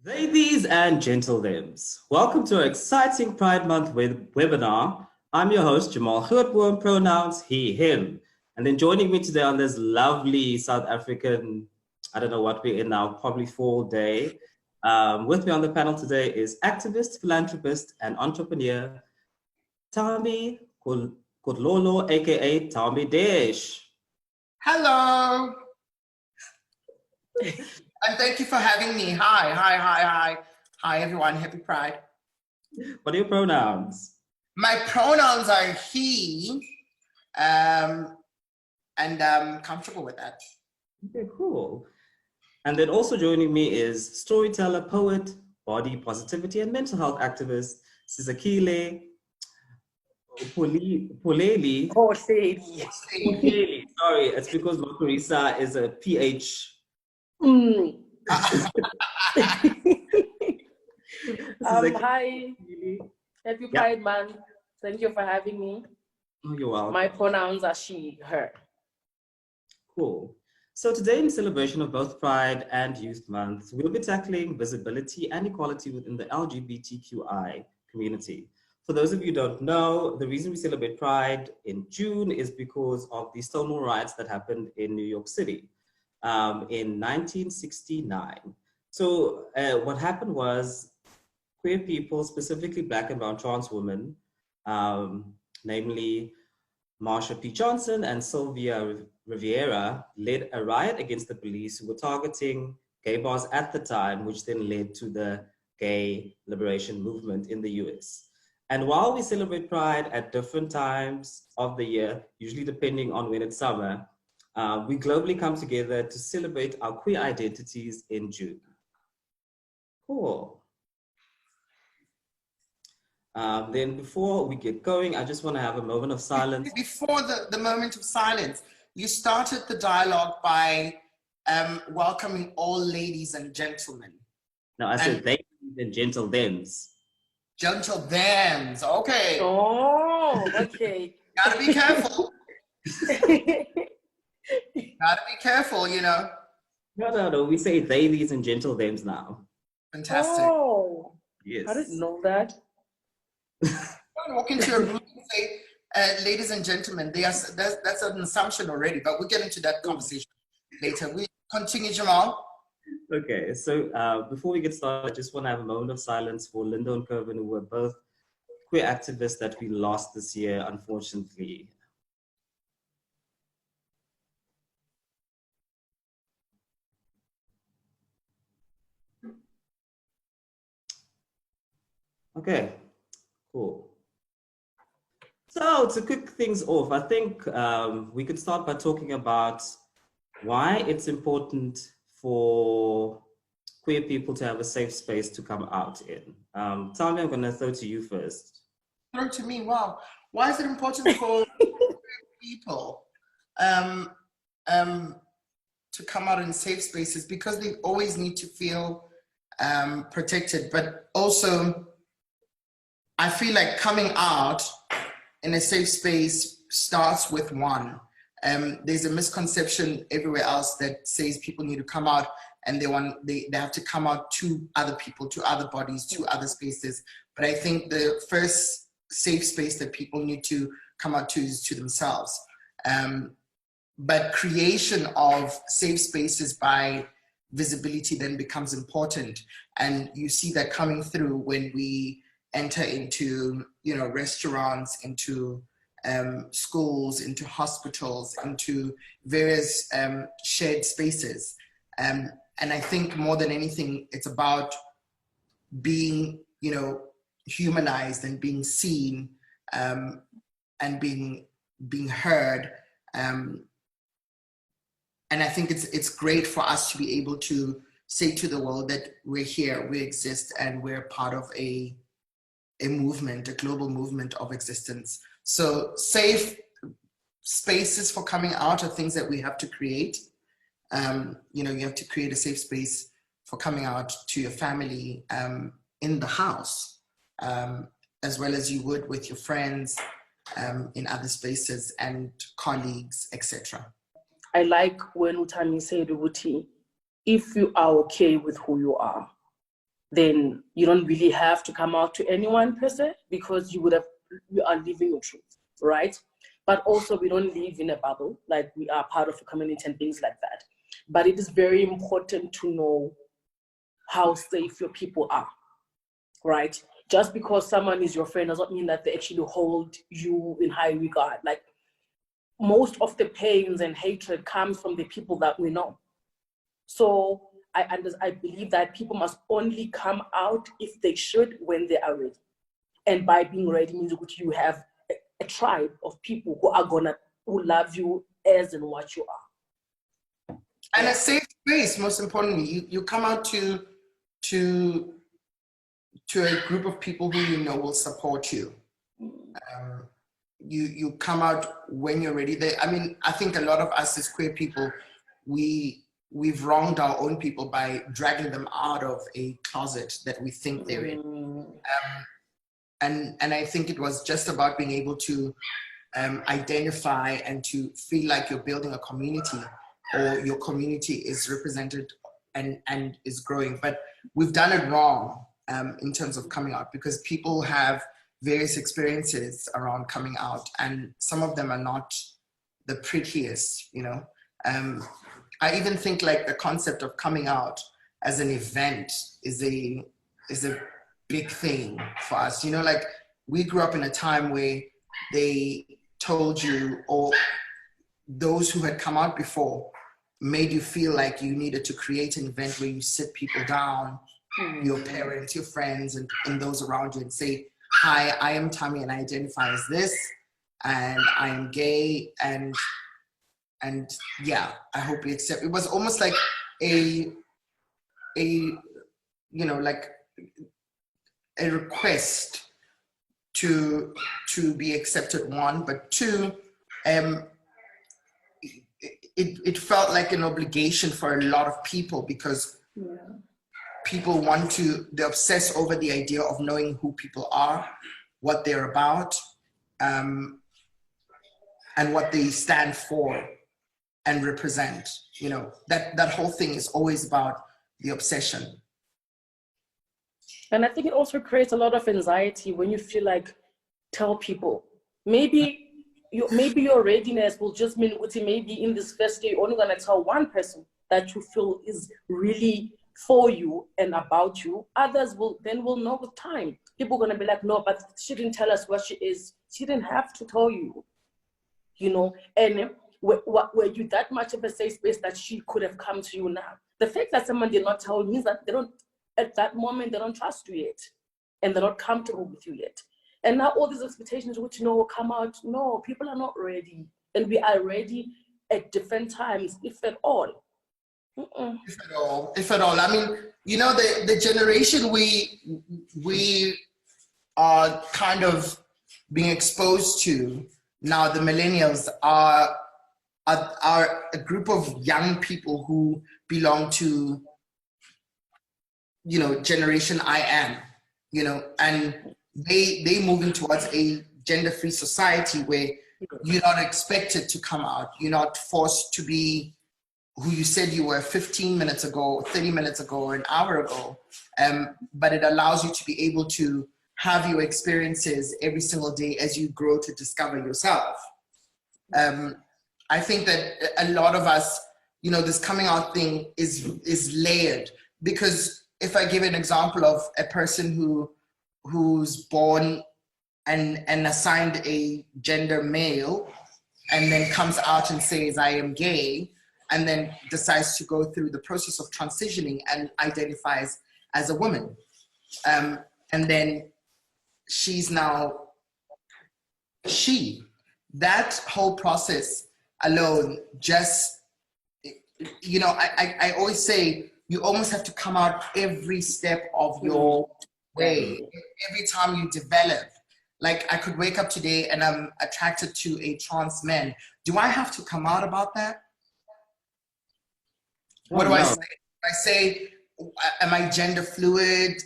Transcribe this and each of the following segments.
Ladies and gentlemen, welcome to our exciting Pride Month webinar. I'm your host, Jamal Grootboom, pronouns he, him. And then joining me today on this lovely South African, I don't know what we're in now, probably fall day. With me on the panel today is activist, philanthropist, and entrepreneur, Thami Kodlolo, aka Thami Dish. Hello. And thank you for having me. Hi, everyone. Happy Pride. What are your pronouns? My pronouns are he, and I'm comfortable with that. Okay, cool. And then also joining me is storyteller, poet, body positivity, and mental health activist, Sizakile Poleli. Sorry, it's because Makurisa is a PH. Hi, happy Pride Month. Thank you for having me. Oh, you're welcome. My pronouns are she, her. Cool. So today, in celebration of both Pride and Youth Month, we'll be tackling visibility and equality within the LGBTQI community. For those of you who don't know, the reason we celebrate Pride in June is because of the Stonewall riots that happened in New York City in 1969. So what happened was queer people, specifically Black and brown trans women, namely Marsha P. Johnson and Sylvia Rivera, led a riot against the police who were targeting gay bars at the time, which then led to the gay liberation movement in the US. And while we celebrate Pride at different times of the year, usually depending on when it's summer, we globally come together to celebrate our queer identities in June. Cool. Then before we get going, I just want to have a moment of silence. Before the moment of silence, you started the dialogue by welcoming all ladies and gentlemen. No, I said ladies and gentle thems. Gentle thems, okay. Oh, okay. Gotta be careful. Gotta be careful, you know. No, we say ladies and gentle thems now. Fantastic. Oh, yes. I didn't know that. Don't walk into a room and say, ladies and gentlemen, that's an assumption already, but we'll get into that conversation later. We continue, Jamal. Okay, so before we get started, I just want to have a moment of silence for Linda and Kervin, who were both queer activists that we lost this year, unfortunately. Okay, cool. So to kick things off, I think we could start by talking about why it's important for queer people to have a safe space to come out in. Thami, I'm going to throw to you first. Throw to me, wow. Why is it important for people to come out in safe spaces? Because they always need to feel protected, but also I feel like coming out in a safe space starts with one. There's a misconception everywhere else that says people need to come out and they have to come out to other people, to other bodies, to other spaces. But I think the first safe space that people need to come out to is to themselves. But creation of safe spaces by visibility then becomes important. And you see that coming through when we enter into, restaurants, into schools, into hospitals, into various shared spaces. And I think more than anything, it's about being, humanized and being seen and being heard. And I think it's great for us to be able to say to the world that we're here, we exist, and we're part of a movement, a global movement of existence. So safe spaces for coming out are things that we have to create. You have to create a safe space for coming out to your family in the house, as well as you would with your friends in other spaces and colleagues, etc. I like when Thami said, Uti, if you are okay with who you are, then you don't really have to come out to anyone per se, because you are living your truth, right? But also we don't live in a bubble, like we are part of a community and things like that. But it is very important to know how safe your people are, right? Just because someone is your friend does not mean that they actually hold you in high regard. Like, most of the pains and hatred comes from the people that we know. So I believe that people must only come out if they should, when they are ready. And by being ready means that you have a tribe of people who love you as and what you are. And a safe space, most importantly. You come out to a group of people who you know will support you. You come out when you're ready. I think a lot of us as queer people, we've wronged our own people by dragging them out of a closet that we think they're in. And I think it was just about being able to identify and to feel like you're building a community, or your community is represented and is growing. But we've done it wrong in terms of coming out, because people have various experiences around coming out, and some of them are not the prettiest, you know. I even think like the concept of coming out as an event is a big thing for us. You know, like, we grew up in a time where they told you, or those who had come out before made you feel like you needed to create an event where you sit people down, your parents, your friends, and those around you, and say, hi, I am Thami and I identify as this, and I am gay, and yeah, I hope you accept. It was almost like a you know, like a request to be accepted, one, but two, it felt like an obligation for a lot of people, because people they obsess over the idea of knowing who people are, what they're about, and what they stand for and represent. You know, that whole thing is always about the obsession. And I think it also creates a lot of anxiety when you feel like, tell people. Maybe your readiness will just mean, maybe in this first day, you're only gonna tell one person that you feel is really for you and about you. Others will know with time. People are gonna be like, no, but she didn't tell us what she is. She didn't have to tell you, you know. And were you that much of a safe space that she could have come to you now? The fact that someone did not tell you means that at that moment, they don't trust you yet, and they're not comfortable with you yet. And now all these expectations, which, you know, will come out. No, people are not ready, and we are ready at different times, if at all. If at all. I mean, you know, the generation we are kind of being exposed to now, the millennials, are a group of young people who belong to, you know, generation I am, you know, and they moving towards a gender-free society where you're not expected to come out. You're not forced to be who you said you were 15 minutes ago, 30 minutes ago, or an hour ago. But it allows you to be able to have your experiences every single day as you grow to discover yourself. I think that a lot of us, you know, this coming out thing is layered, because if I give an example of a person who's born and assigned a gender male, and then comes out and says, I am gay, and then decides to go through the process of transitioning and identifies as a woman. And then she's now she. That whole process alone, just, you know, I always say, you almost have to come out every step of your way, every time you develop. Like, I could wake up today and I'm attracted to a trans man. Do I have to come out about that? What do I say? I say, am I gender fluid?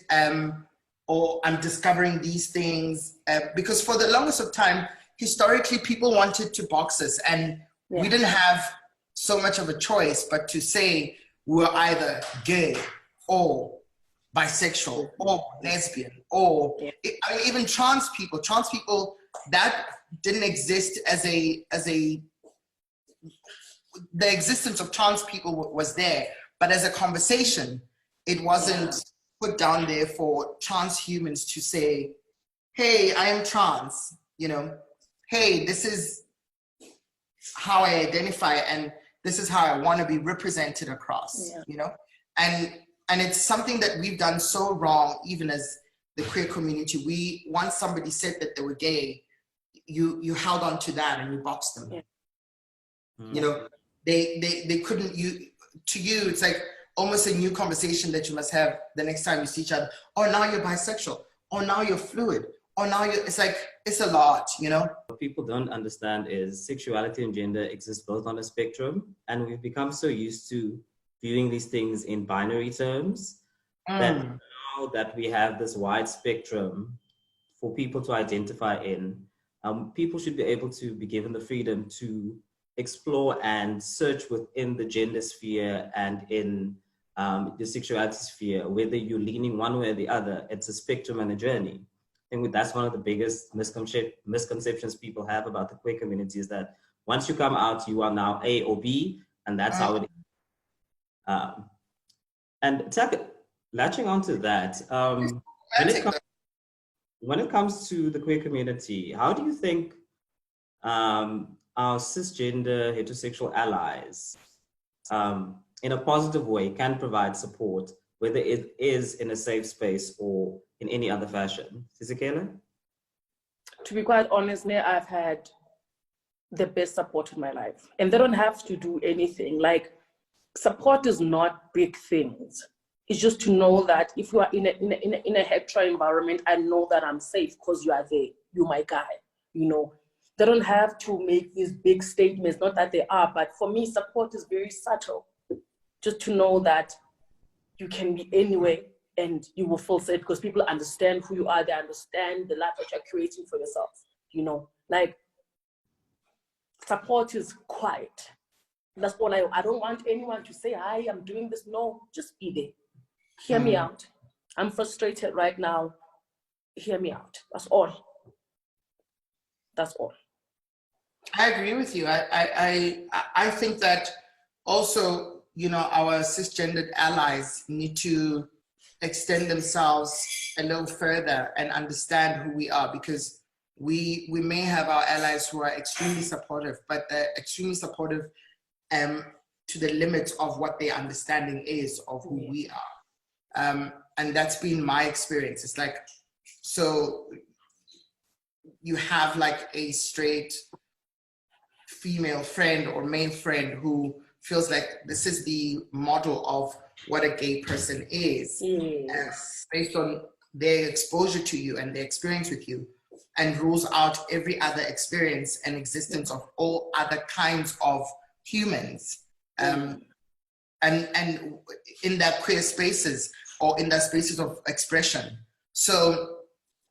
Or I'm discovering these things? Because for the longest of time, historically, people wanted to box us, and we didn't have so much of a choice but to say we're either gay or bisexual or lesbian or I mean, even trans people that didn't exist the existence of trans people was there, but as a conversation, it wasn't put down there for trans humans to say, hey, I am trans, you know, hey, this is how I identify and this is how I want to be represented across, you know? And it's something that we've done so wrong, even as the queer community. Once somebody said that they were gay, you held on to that and you boxed them. You know, they couldn't, to you, it's like almost a new conversation that you must have the next time you see each other. Oh, now you're bisexual. Oh, now you're fluid. Oh, now it's like, it's a lot, you know? What people don't understand is sexuality and gender exist both on a spectrum, and we've become so used to viewing these things in binary terms that now that we have this wide spectrum for people to identify in, people should be able to be given the freedom to explore and search within the gender sphere and in the sexuality sphere, whether you're leaning one way or the other. It's a spectrum and a journey. I think that's one of the biggest misconceptions people have about the queer community, is that once you come out, you are now A or B, and that's how it is. And latching onto that, when it comes to the queer community, how do you think our cisgender heterosexual allies, in a positive way, can provide support, whether it is in a safe space or in any other fashion? Sizikela? To be quite honest, I've had the best support in my life, and they don't have to do anything. Like, support is not big things. It's just to know that if you are in a hetero environment, I know that I'm safe because you are there. You're my guy, you know. They don't have to make these big statements, not that they are, but for me, support is very subtle. Just to know that you can be anywhere and you will feel safe because people understand who you are. They understand the life that you're creating for yourself, you know. Like, support is quiet. That's all I don't want anyone to say, hi, I'm doing this. No, just be there. Hear me out. I'm frustrated right now. Hear me out. That's all. That's all. I agree with you. I think that also, you know, our cisgendered allies need to extend themselves a little further and understand who we are, because we may have our allies who are extremely supportive, but they're extremely supportive to the limits of what their understanding is of who we are. And that's been my experience. It's like, so you have like a straight female friend or male friend who feels like this is the model of what a gay person is, based on their exposure to you and their experience with you, and rules out every other experience and existence of all other kinds of humans. And in that queer spaces or in that spaces of expression. So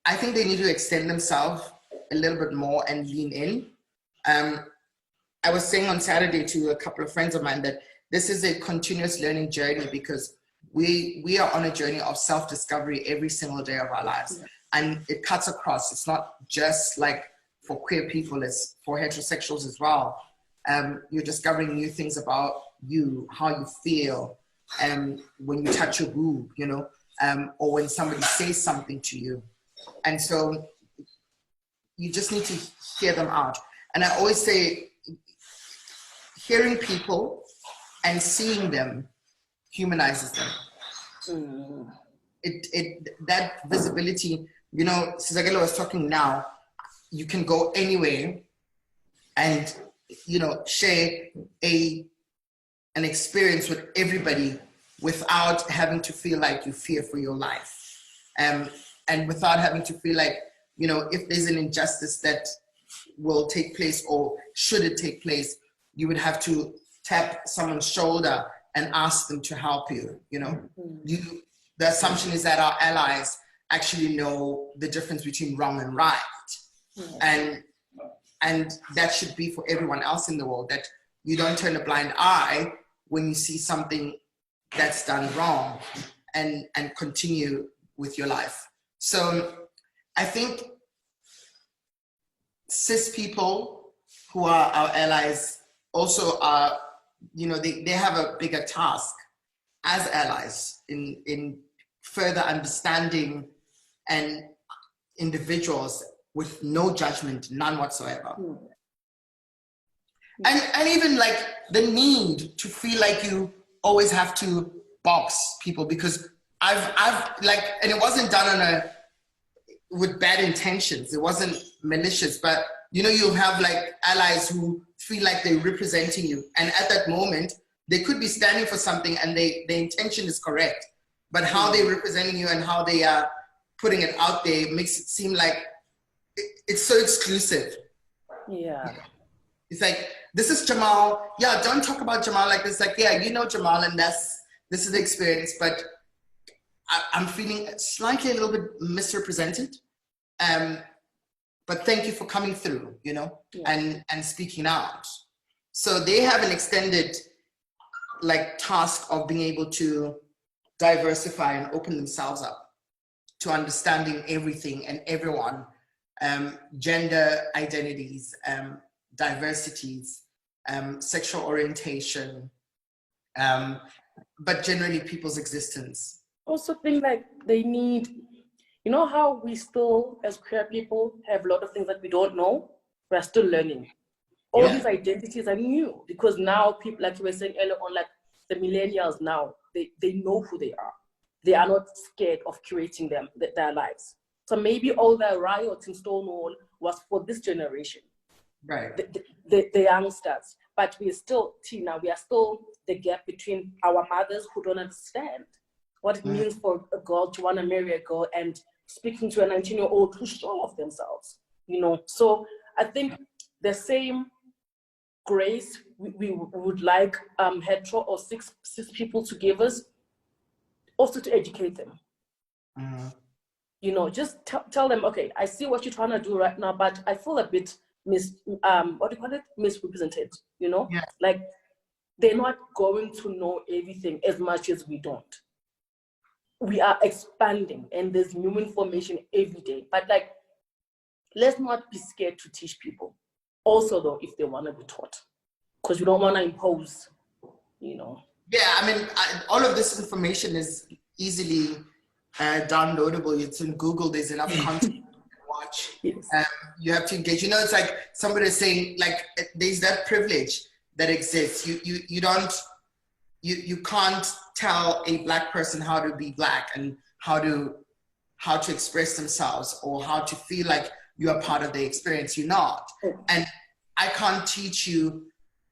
I think they need to extend themselves a little bit more and lean in. I was saying on Saturday to a couple of friends of mine that this is a continuous learning journey, because we are on a journey of self-discovery every single day of our lives. And it cuts across. It's not just like for queer people, it's for heterosexuals as well. You're discovering new things about you, how you feel, when you touch your boob, you know, or when somebody says something to you. And so you just need to hear them out. And I always say, hearing people and seeing them humanizes them. That visibility, you know, Sizakela was talking now, you can go anywhere and, you know, share an experience with everybody without having to feel like you fear for your life. And without having to feel like, you know, if there's an injustice that will take place or should it take place, you would have to tap someone's shoulder and ask them to help you, you know. The assumption is that our allies actually know the difference between wrong and right. And that should be for everyone else in the world, that you don't turn a blind eye when you see something that's done wrong. and continue with your life. So I think cis people who are our allies also are, you know, they have a bigger task as allies in further understanding and individuals with no judgment, none whatsoever. And even like the need to feel like you always have to box people, because I've like, and it wasn't done with bad intentions. It wasn't malicious, but you know, you'll have like allies who feel like they're representing you. And at that moment, they could be standing for something and their intention is correct. But how they're representing you and how they are putting it out there makes it seem like it's so exclusive. Yeah. It's like, this is Jamal. Yeah, don't talk about Jamal like this. Like, yeah, you know Jamal, and this is the experience. But I'm feeling slightly a little bit misrepresented. But thank you for coming through, you know, and speaking out. So they have an extended like task of being able to diversify and open themselves up to understanding everything and everyone, gender identities, diversities, sexual orientation, but generally people's existence. Also think like they need, you know how we still, as queer people, have a lot of things that we don't know? We're still learning. All these identities are new, because now people, like you were saying earlier on, like the millennials now, they know who they are. They are not scared of curating their lives. So maybe all the riots in Stonewall was for this generation. Right. The youngsters. But we are still, Tina, we are still the gap between our mothers who don't understand what it means for a girl to want to marry a girl, and speaking to a 19-year-old who's sure of themselves, you know. So I think the same grace we would like hetero or cis people to give us, also to educate them. You know, just tell them, okay, I see what you're trying to do right now, but I feel a bit misrepresented, you know? Yeah. Like, they're not going to know everything as much as we don't. We are expanding and there's new information every day. But like, let's not be scared to teach people. Also though, if they want to be taught, because you don't want to impose, you know. Yeah, I mean, all of this information is easily downloadable. It's in Google, there's enough content to watch. Yes. You have to engage. You know, it's like somebody saying, like, there's that privilege that exists. You can't tell a Black person how to be Black and how to express themselves or how to feel like you are part of the experience. You're not. And I can't teach you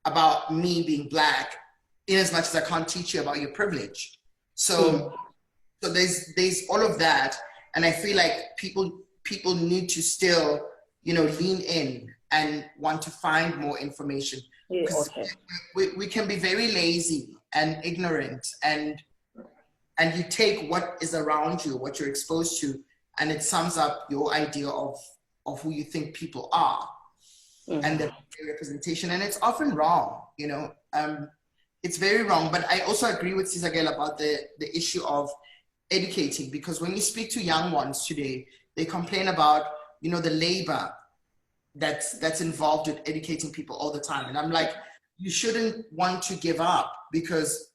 about me being Black in as much as I can't teach you about your privilege. So there's all of that. And I feel like people need to still, you know, lean in and want to find more information. Yeah, okay. We can be very lazy and ignorant, and you take what is around you, what you're exposed to, and it sums up your idea of who you think people are and the representation. And it's often wrong, you know. It's very wrong. But I also agree with Cisagel about the issue of educating, because when you speak to young ones today, they complain about, you know, the labor that's involved with educating people all the time. And I'm like, you shouldn't want to give up, because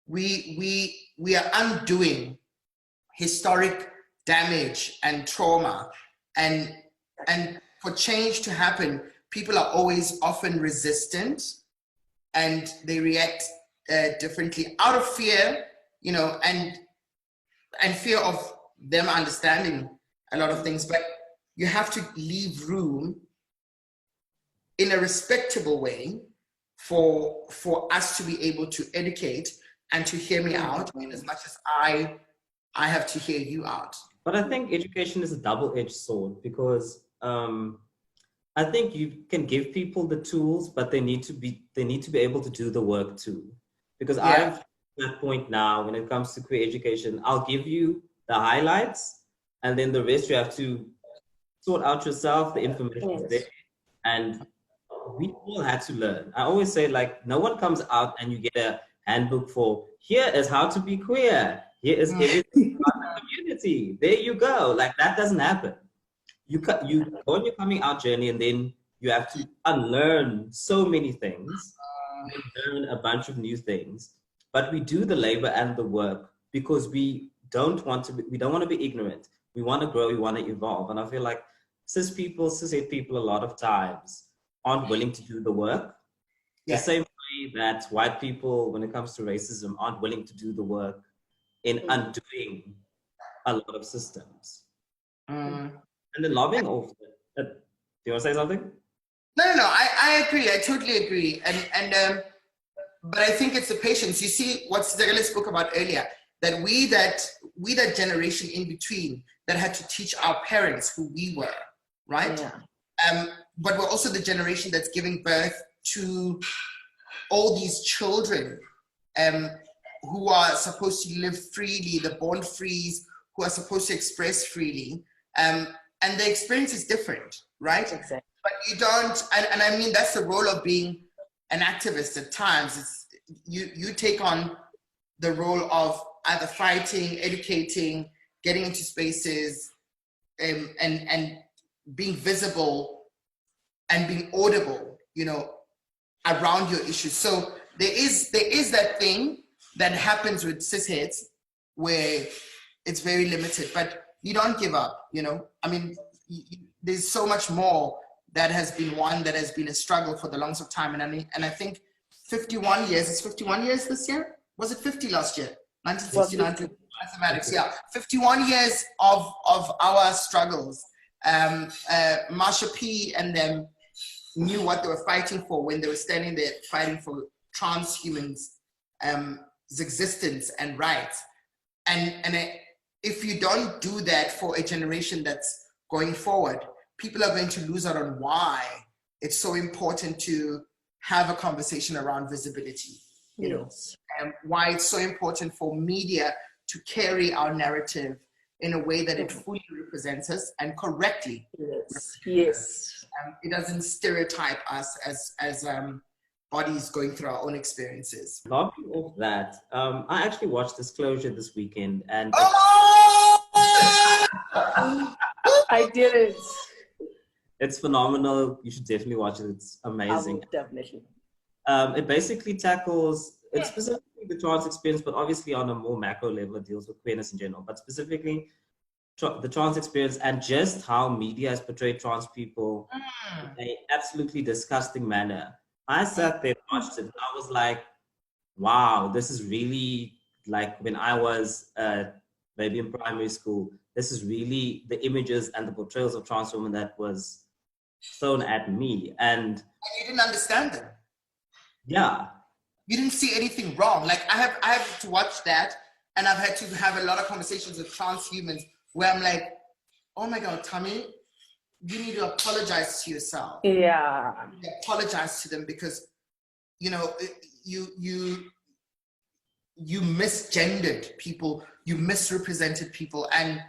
we are undoing historic damage and trauma, and for change to happen, people are always often resistant and they react differently out of fear, you know, and fear of them understanding a lot of things. But you have to leave room in a respectable way for us to be able to educate and to hear me out, in as much as I have to hear you out. But I think education is a double-edged sword, because I think you can give people the tools, but they need to be able to do the work too. Because I'm at that point now when it comes to queer education, I'll give you the highlights, and then the rest you have to sort out yourself. The information is there, and we all had to learn. I always say, like, no one comes out and you get a handbook for, here is how to be queer, Here is everything about the community. There you go. Like that doesn't happen. You go on your coming out journey, and then you have to unlearn so many things, and learn a bunch of new things. But we do the labor and the work because we don't want to be ignorant. We want to grow, we want to evolve. And I feel like cis het people a lot of times aren't willing to do the work. The same way that white people, when it comes to racism, aren't willing to do the work in undoing a lot of systems. And the lobbing of do you want to say something? No, I agree. I totally agree. But I think it's the patience. You see what Zagale spoke about earlier, that we that generation in between that had to teach our parents who we were, right? Yeah. But we're also the generation that's giving birth to all these children who are supposed to live freely, the born frees, who are supposed to express freely. And the experience is different, right? Exactly. But you don't, and I mean, that's the role of being an activist at times. It's, you take on the role of either fighting, educating, getting into spaces, and being visible and being audible, you know, around your issues. So there is that thing that happens with cisheads where it's very limited, but you don't give up, you know. I mean, there's so much more that has been won, that has been a struggle for the longest of time. And I think 51 years, it's 51 years this year? Was it 50 last year? 1969, mathematics, yeah. 51 years of our struggles. Marsha P and them knew what they were fighting for when they were standing there fighting for transhumans' existence and rights. If you don't do that for a generation that's going forward, people are going to lose out on why it's so important to have a conversation around visibility, you know, and why it's so important for media to carry our narrative in a way that it fully represents us and correctly. Yes. It doesn't stereotype us as bodies going through our own experiences. Talking of that, I actually watched Disclosure this weekend, and I did it. It's phenomenal. You should definitely watch it. It's amazing. Definitely. It basically tackles, it's specifically the trans experience, but obviously on a more macro level, it deals with queerness in general, but specifically the trans experience and just how media has portrayed trans people in an absolutely disgusting manner. I sat there and watched it. I was like, wow, this is really like when I was maybe in primary school, this is really the images and the portrayals of trans women that was thrown at me. And you didn't understand them. Yeah. You didn't see anything wrong. Like I have to watch that, and I've had to have a lot of conversations with trans humans where I'm like, oh my God, Thami, you need to apologize to yourself. Yeah. You need to apologize to them because, you know, you misgendered people, you misrepresented people, and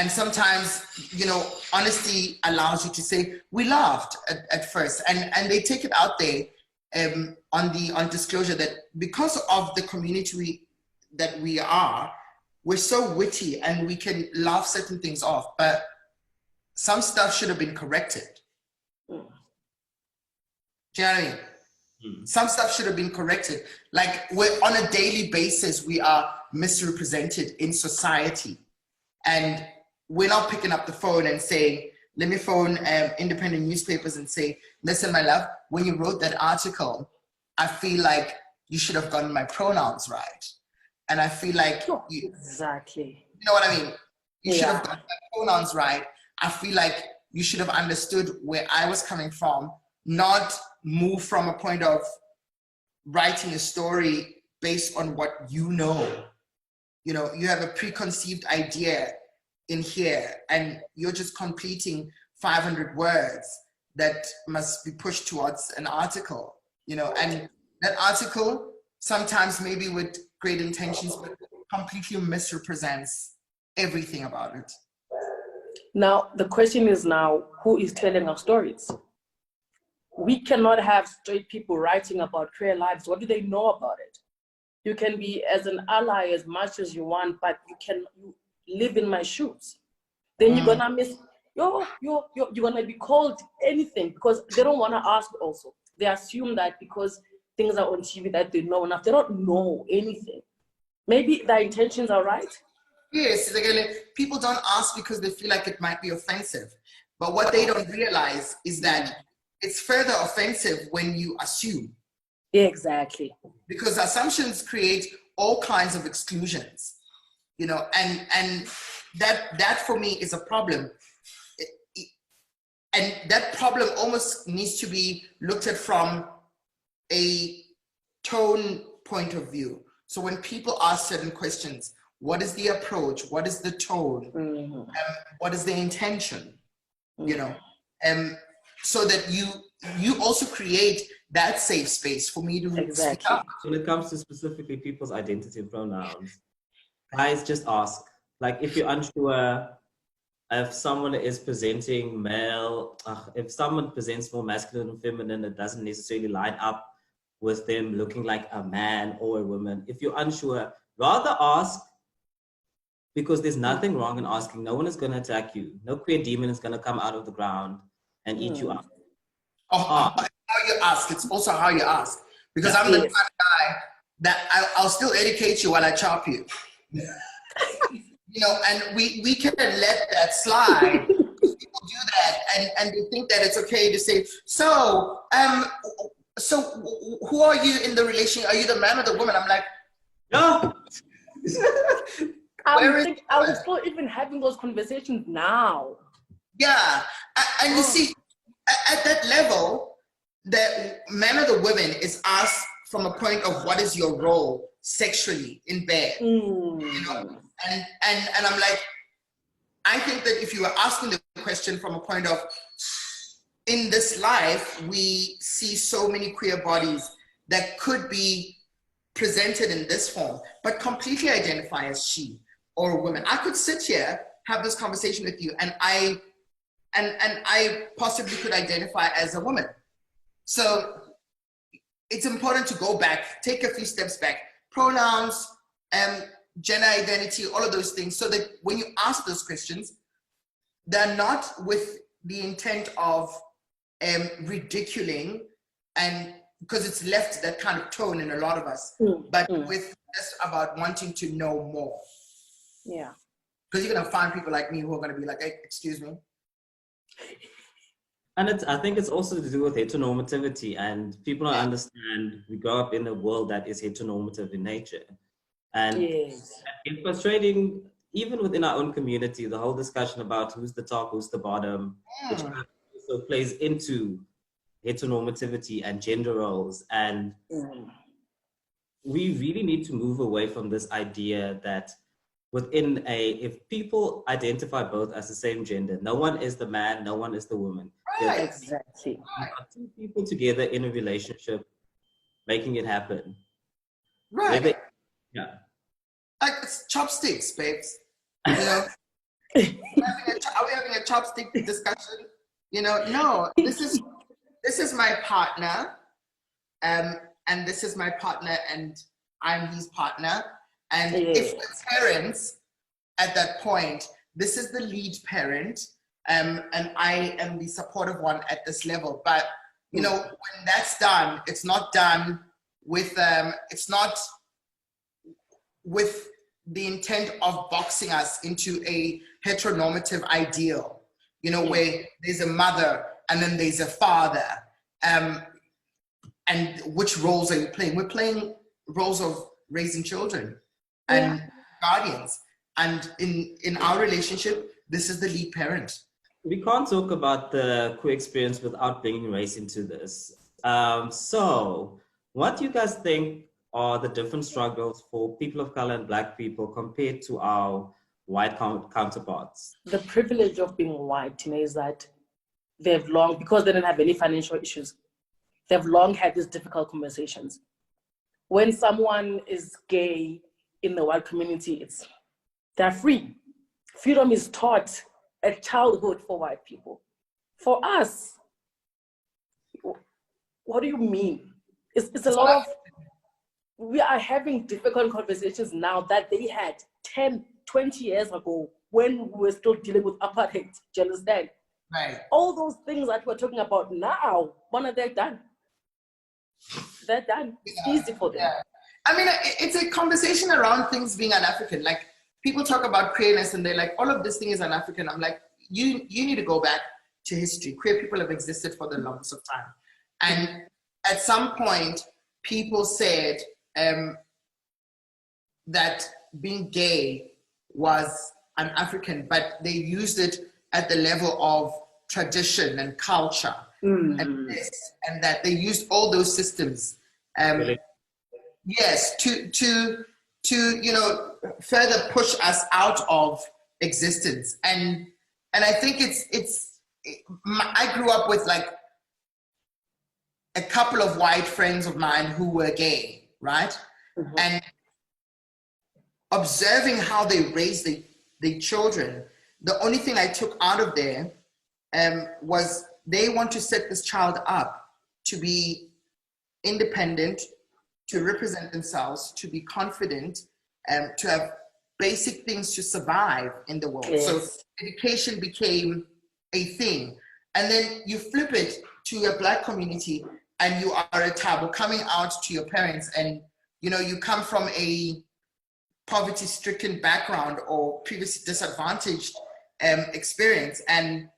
sometimes, you know, honesty allows you to say, we laughed at first, and they take it out there on Disclosure that because of the community that we are, we're so witty and we can laugh certain things off, but some stuff should have been corrected. Do you know what I mean? Some stuff should have been corrected. Like we're on a daily basis, we are misrepresented in society, and we're not picking up the phone and saying, let me phone independent newspapers and say, listen, my love, when you wrote that article, I feel like you should have gotten my pronouns right. And I feel like exactly. You know what I mean? You should have gotten my pronouns right. I feel like you should have understood where I was coming from, not move from a point of writing a story based on what you know. You know, you have a preconceived idea in here and you're just completing 500 words that must be pushed towards an article, you know, and that article sometimes maybe with great intentions, but completely misrepresents everything about it. Now, the question is now, who is telling our stories? We cannot have straight people writing about queer lives. What do they know about it? You can be as an ally as much as you want, but you live in my shoes. Then you're gonna miss. You're gonna be called anything because they don't want to ask. Also, they assume that because things are on TV that they know enough. They don't know anything. Maybe their intentions are right. Yes, people don't ask because they feel like it might be offensive. But what they don't realize is that it's further offensive when you assume. Exactly. Because assumptions create all kinds of exclusions, you know, and that for me is a problem. And that problem almost needs to be looked at from a tone point of view. So when people ask certain questions, what is the approach? What is the tone? What is the intention? You know, so that you also create that safe space for me to speak up. When it comes to specifically people's identity and pronouns, guys, just ask. Like if you're unsure if someone is presenting male, if someone presents more masculine and feminine, it doesn't necessarily line up with them looking like a man or a woman. If you're unsure, rather ask, because there's nothing wrong in asking. No one is going to attack you. No queer demon is going to come out of the ground and eat you up. How you ask, it's also how you ask. Because I'm the kind of guy that I'll still educate you while I chop you. You know, and we can let that slide. People do that, and they think that it's okay to say, so who are you in the relation? Are you the man or the woman? I'm like, no. I was still even having those conversations now. Yeah, and you see, at that level, the man or the woman is asked from a point of what is your role sexually in bed, you know, and I'm like, I think that if you were asking the question from a point of, in this life, we see so many queer bodies that could be presented in this form, but completely identify as she or a woman. I could sit here, have this conversation with you, and I possibly could identify as a woman. So it's important to go back, take a few steps back, pronouns, gender identity, all of those things, so that when you ask those questions, they're not with the intent of ridiculing, and because it's left that kind of tone in a lot of us, but with just about wanting to know more. Yeah. Because you're going to find people like me who are going to be like, hey, excuse me. And I think it's also to do with heteronormativity, and people don't understand we grow up in a world that is heteronormative in nature. And it's frustrating, even within our own community, the whole discussion about who's the top, who's the bottom, which also plays into heteronormativity and gender roles. And we really need to move away from this idea that if people identify both as the same gender, no one is the man, no one is the woman. Right. Exactly. Two people together in a relationship, making it happen. Right. Yeah. Like it's chopsticks, babes. You know, are we having a chopstick discussion? You know, no. This is my partner, and this is my partner, and I'm his partner. And if the parents at that point, this is the lead parent, and I am the supportive one at this level. But you know, when that's done, it's not done with it's not with the intent of boxing us into a heteronormative ideal, you know, where there's a mother and then there's a father, and which roles are you playing? We're playing roles of raising children and guardians, and in our relationship, this is the lead parent. We can't talk about the queer experience without bringing race into this. So what do you guys think are the different struggles for people of color and Black people compared to our white counterparts? The privilege of being white, to me, is that they've long, because they didn't have any financial issues, they've long had these difficult conversations. When someone is gay in the white community, they're free. Freedom is taught at childhood for white people. For us, what do you mean? It's a lot of, we are having difficult conversations now that they had 10, 20 years ago when we were still dealing with apartheid. Do you understand? Right. All those things that we're talking about now, one of they're done. They're done. It's easy for them. Yeah. I mean, it's a conversation around things being an African. Like, people talk about queerness and they're like, all of this thing is an African. I'm like, you need to go back to history. Queer people have existed for the longest of time. And at some point, people said that being gay was an African, but they used it at the level of tradition and culture and this and that. They used all those systems. Really? Yes, to you know, further push us out of existence. And I think I grew up with like a couple of white friends of mine who were gay, right? And observing how they raised their children, the only thing I took out of there was they want to set this child up to be independent, to represent themselves, to be confident, to have basic things to survive in the world. Yes. So education became a thing. And then you flip it to your Black community and you are a taboo coming out to your parents, and you know, you come from a poverty-stricken background or previously disadvantaged experience, and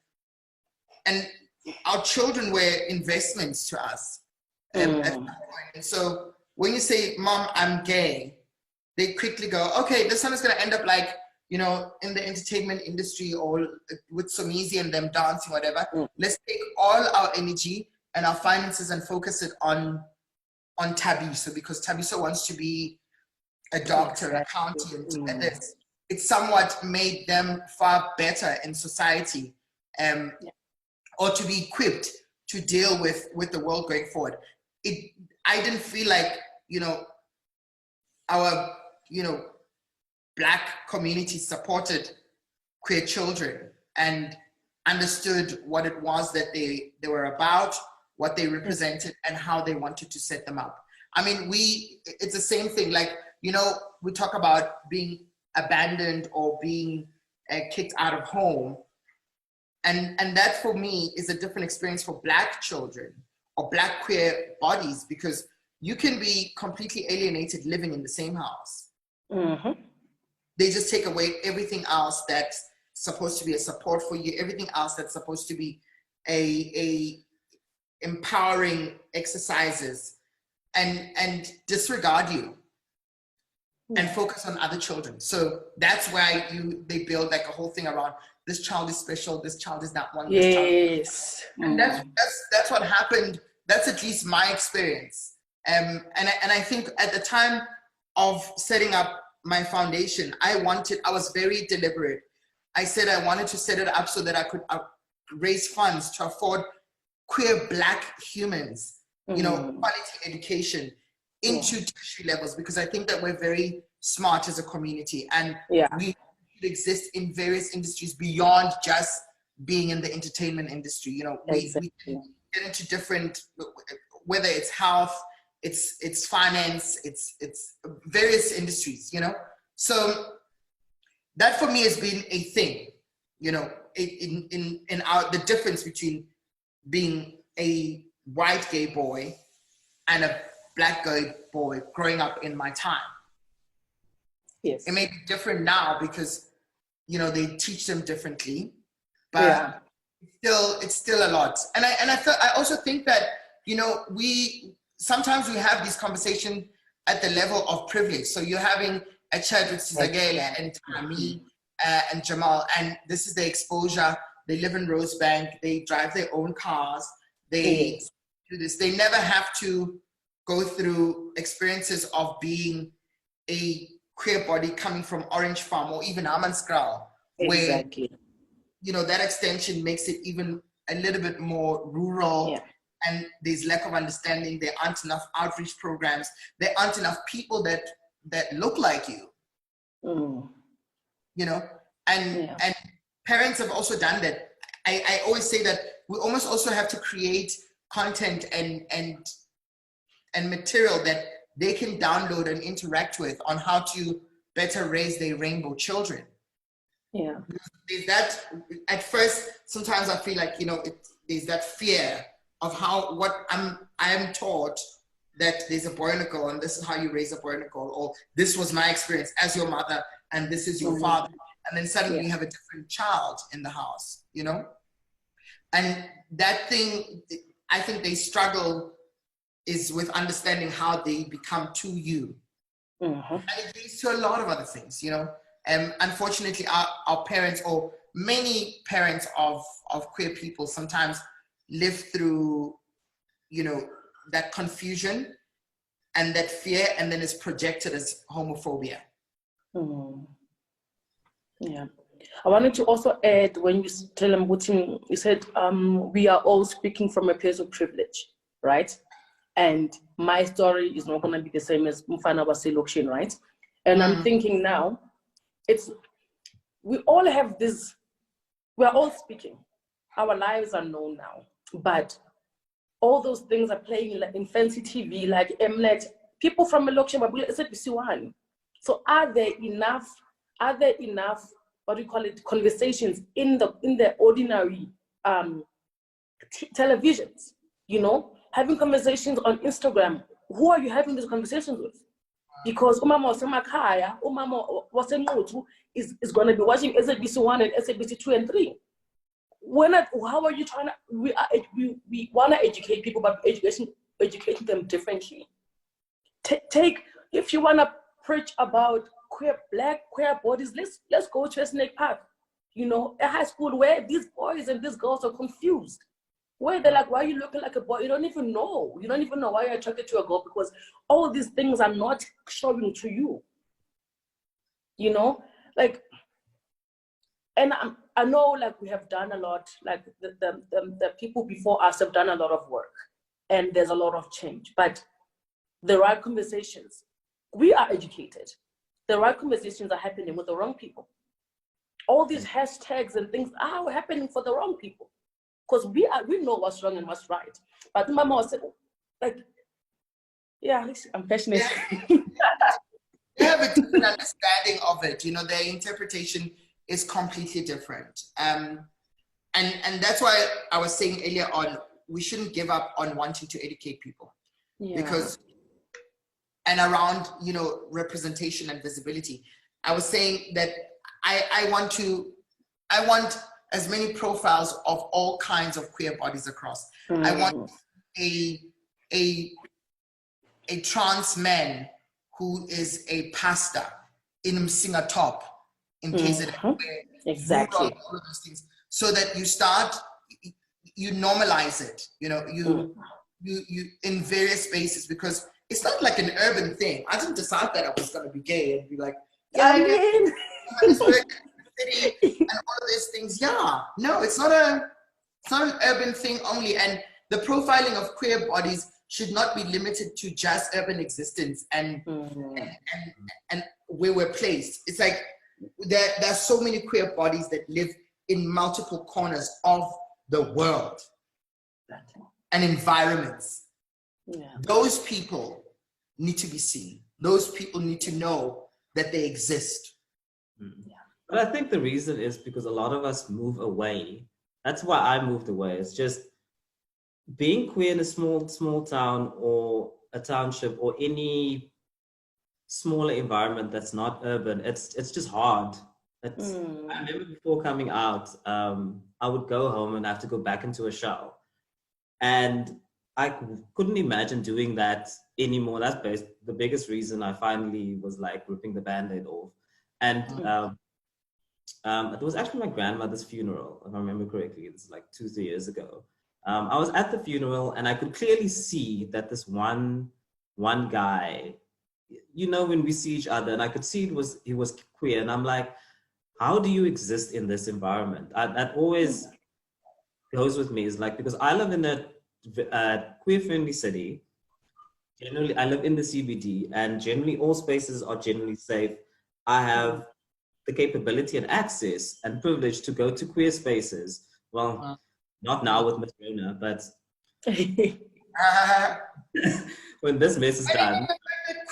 our children were investments to us at that point. And so when you say, "Mom, I'm gay," they quickly go, "Okay, this one is going to end up like, you know, in the entertainment industry or with Somizi and them dancing, whatever. Let's take all our energy and our finances and focus it on Tabiso, because Tabiso wants to be a doctor, an accountant, and this." It somewhat made them far better in society, or to be equipped to deal with the world going forward. I didn't feel like, you know, our, you know, Black community supported queer children and understood what it was that they were about, what they represented, and how they wanted to set them up. I mean, it's the same thing. Like, you know, we talk about being abandoned or being kicked out of home. And that for me is a different experience for Black children or Black queer bodies, because you can be completely alienated living in the same house. They just take away everything else that's supposed to be a support for you, everything else that's supposed to be a empowering exercises, and disregard you and focus on other children. So that's why they build like a whole thing around, this child is special, this child is not one. Yes. And that's what happened. That's at least my experience. And I think at the time of setting up my foundation, I was very deliberate. I said I wanted to set it up so that I could raise funds to afford queer Black humans, you know, quality education into tertiary levels, because I think that we're very smart as a community, and we exist in various industries beyond just being in the entertainment industry. You know, we get into different, whether it's health, it's finance, it's various industries, you know. So that for me has been a thing, you know, in the difference between being a white gay boy and a Black gay boy growing up in my time. Yes. It may be different now because, you know, they teach them differently, but it's still a lot. And I also think that, you know, sometimes we have these conversations at the level of privilege. So you're having a chat with Sizagela and Thami and Jamal, and this is their exposure. They live in Rosebank. They drive their own cars. They do this. They never have to go through experiences of being a queer body coming from Orange Farm or even Amanskral, where, you know, that extension makes it even a little bit more rural, and there's lack of understanding. There aren't enough outreach programs. There aren't enough people that look like you, you know, and parents have also done that. I always say that we almost also have to create content and material that they can download and interact with on how to better raise their rainbow children. Yeah. There's that, at first, sometimes I feel like, there's that fear of what I'm taught that there's a boy and a girl and this is how you raise a boy and a girl, or this was my experience as your mother and this is your father. And then suddenly you have a different child in the house, And that thing, I think they struggle is with understanding how they become to you. Mm-hmm. And it leads to a lot of other things, Unfortunately, our parents, or many parents of queer people, sometimes live through, that confusion and that fear, and then it's projected as homophobia. Mm. Yeah. I wanted to also add, when you tell them, you said, we are all speaking from a place of privilege, right? And my story is not going to be the same as Mufana Wasilokshin, right? And I'm thinking now, we all have this, we're all speaking. Our lives are known now, but all those things are playing like in fancy TV, like Mnet, people from Elokshin, SABC1. So are there enough, what do you call it, conversations in the ordinary televisions, having conversations on Instagram? Who are you having these conversations with? Because umama wasemakhaya, umama waseNquthu is going to be watching SABC1 and SABC2 and 3. How are you trying to, we want to educate people, but educating them differently. If you want to preach about black queer bodies, let's go to a snake park, a high school where these boys and these girls are confused, where they're like, why are you looking like a boy? You don't even know why you're attracted to a girl, because all these things are not showing to you, and I know, like, we have done a lot, like the people before us have done a lot of work, and there's a lot of change, but the right conversations, we are educated. The right conversations are happening with the wrong people. All these hashtags and things are happening for the wrong people, because we know what's wrong and what's right. But Mama was like, yeah, I'm passionate. They have a different understanding of it. Their interpretation is completely different. And that's why I was saying earlier on, we shouldn't give up on wanting to educate people. Yeah. Because, and around, representation and visibility, I was saying that I want as many profiles of all kinds of queer bodies across. I want a trans man who is a pastor in Msinga top, in case it exactly all of those things, so that you normalize it, you in various spaces, because it's not like an urban thing. I didn't decide that I was going to be gay and be like, city and all of these things. No, it's not an urban thing only. And the profiling of queer bodies should not be limited to just urban existence and where we're placed. It's like there are so many queer bodies that live in multiple corners of the world and environments. Yeah. Those people need to be seen. Those people need to know that they exist. Yeah. But I think the reason is because a lot of us move away. That's why I moved away. It's just being queer in a small town or a township or any smaller environment that's not urban. It's just hard. I remember before coming out, I would go home and have to go back into a shell. And I couldn't imagine doing that anymore. That's the biggest reason I finally was like ripping the Band-Aid off. And it was actually my grandmother's funeral, if I remember correctly. It's like 2-3 years ago. I was at the funeral and I could clearly see that this one guy, when we see each other, and I could see he was queer, and I'm like, how do you exist in this environment? That always goes with me, is like, because I live in a queer-friendly city. Generally, I live in the CBD, and generally all spaces are generally safe. I have the capability and access and privilege to go to queer spaces. Well, not now with Miss Rona, but when this mess is done.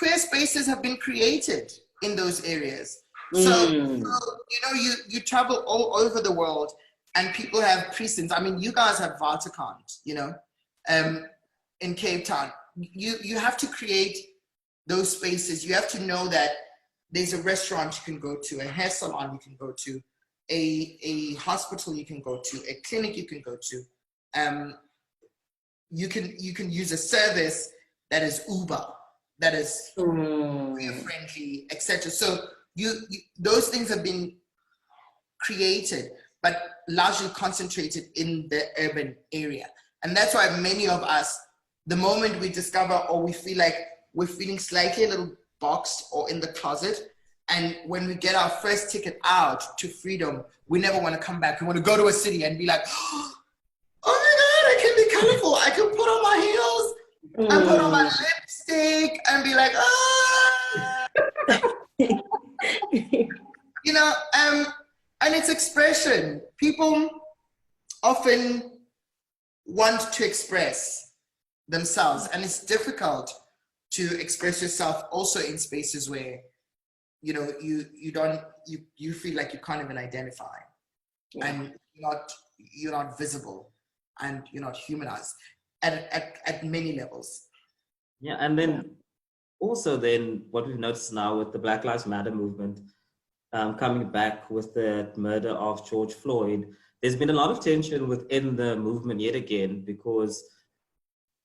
queer spaces have been created in those areas. So, you travel all over the world and people have precincts. I mean, you guys have Waterkant, in Cape Town. You have to create those spaces. You have to know that there's a restaurant you can go to, a hair salon you can go to, a hospital you can go to, a clinic you can go to. You can use a service that is Uber, that is queer friendly, etc. So those things have been created, but largely concentrated in the urban area. And that's why many of us, the moment we discover or we feel like we're feeling slightly a little boxed or in the closet, and when we get our first ticket out to freedom, we never want to come back. We want to go to a city and be like, oh my God, I can be colorful. I can put on my heels and put on my lipstick and be like, and it's expression. People often want to express themselves, and it's difficult to express yourself also in spaces where you feel like you can't even identify, and you're not visible, and you're not humanized at many levels. Yeah, and then also what we've noticed now with the Black Lives Matter movement coming back with the murder of George Floyd, there's been a lot of tension within the movement yet again, because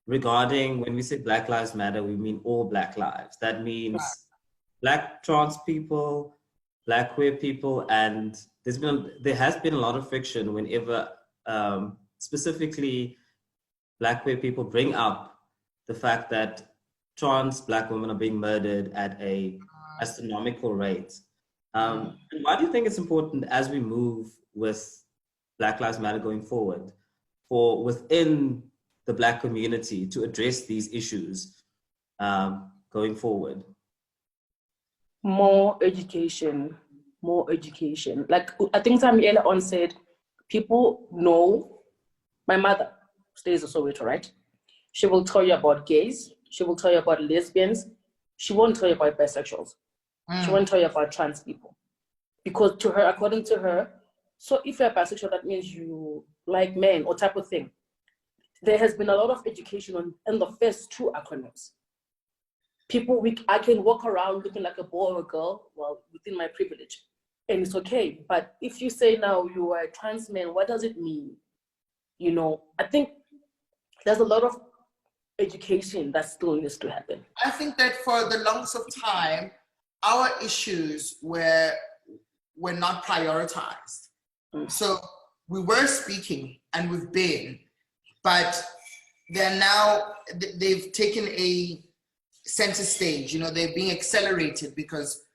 regarding when we say Black Lives Matter, we mean all Black lives. That means Black trans people, Black queer people, and there has been a lot of friction whenever specifically Black queer people bring up the fact that trans Black women are being murdered at a astronomical rate. And why do you think it's important as we move with Black Lives Matter going forward for within the Black community to address these issues going forward? More education. Like I think Thami earlier on said, people know. My mother stays in Soweto, right? She will tell you about gays. She will tell you about lesbians. She won't tell you about bisexuals. She won't tell you about trans people. Because to her, according to her, so if you're bisexual, that means you like men or type of thing. There has been a lot of education on the first two acronyms. I can walk around looking like a boy or a girl, well, within my privilege, and it's okay. But if you say now you are a trans man, what does it mean? I think there's a lot of education that still needs to happen. I think that for the longest of time, our issues were not prioritized. So we were speaking, and we've been, but they've taken a center stage. They're being accelerated because,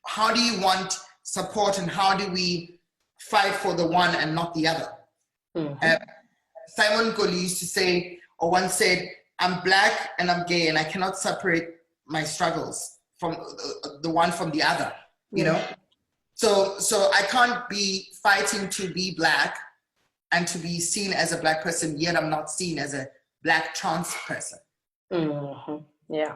how do you want support, and how do we fight for the one and not the other? Simon Goli used to say, or once said, I'm Black and I'm gay, and I cannot separate my struggles from the one from the other, So I can't be fighting to be Black and to be seen as a Black person, yet I'm not seen as a Black trans person. Yeah. You know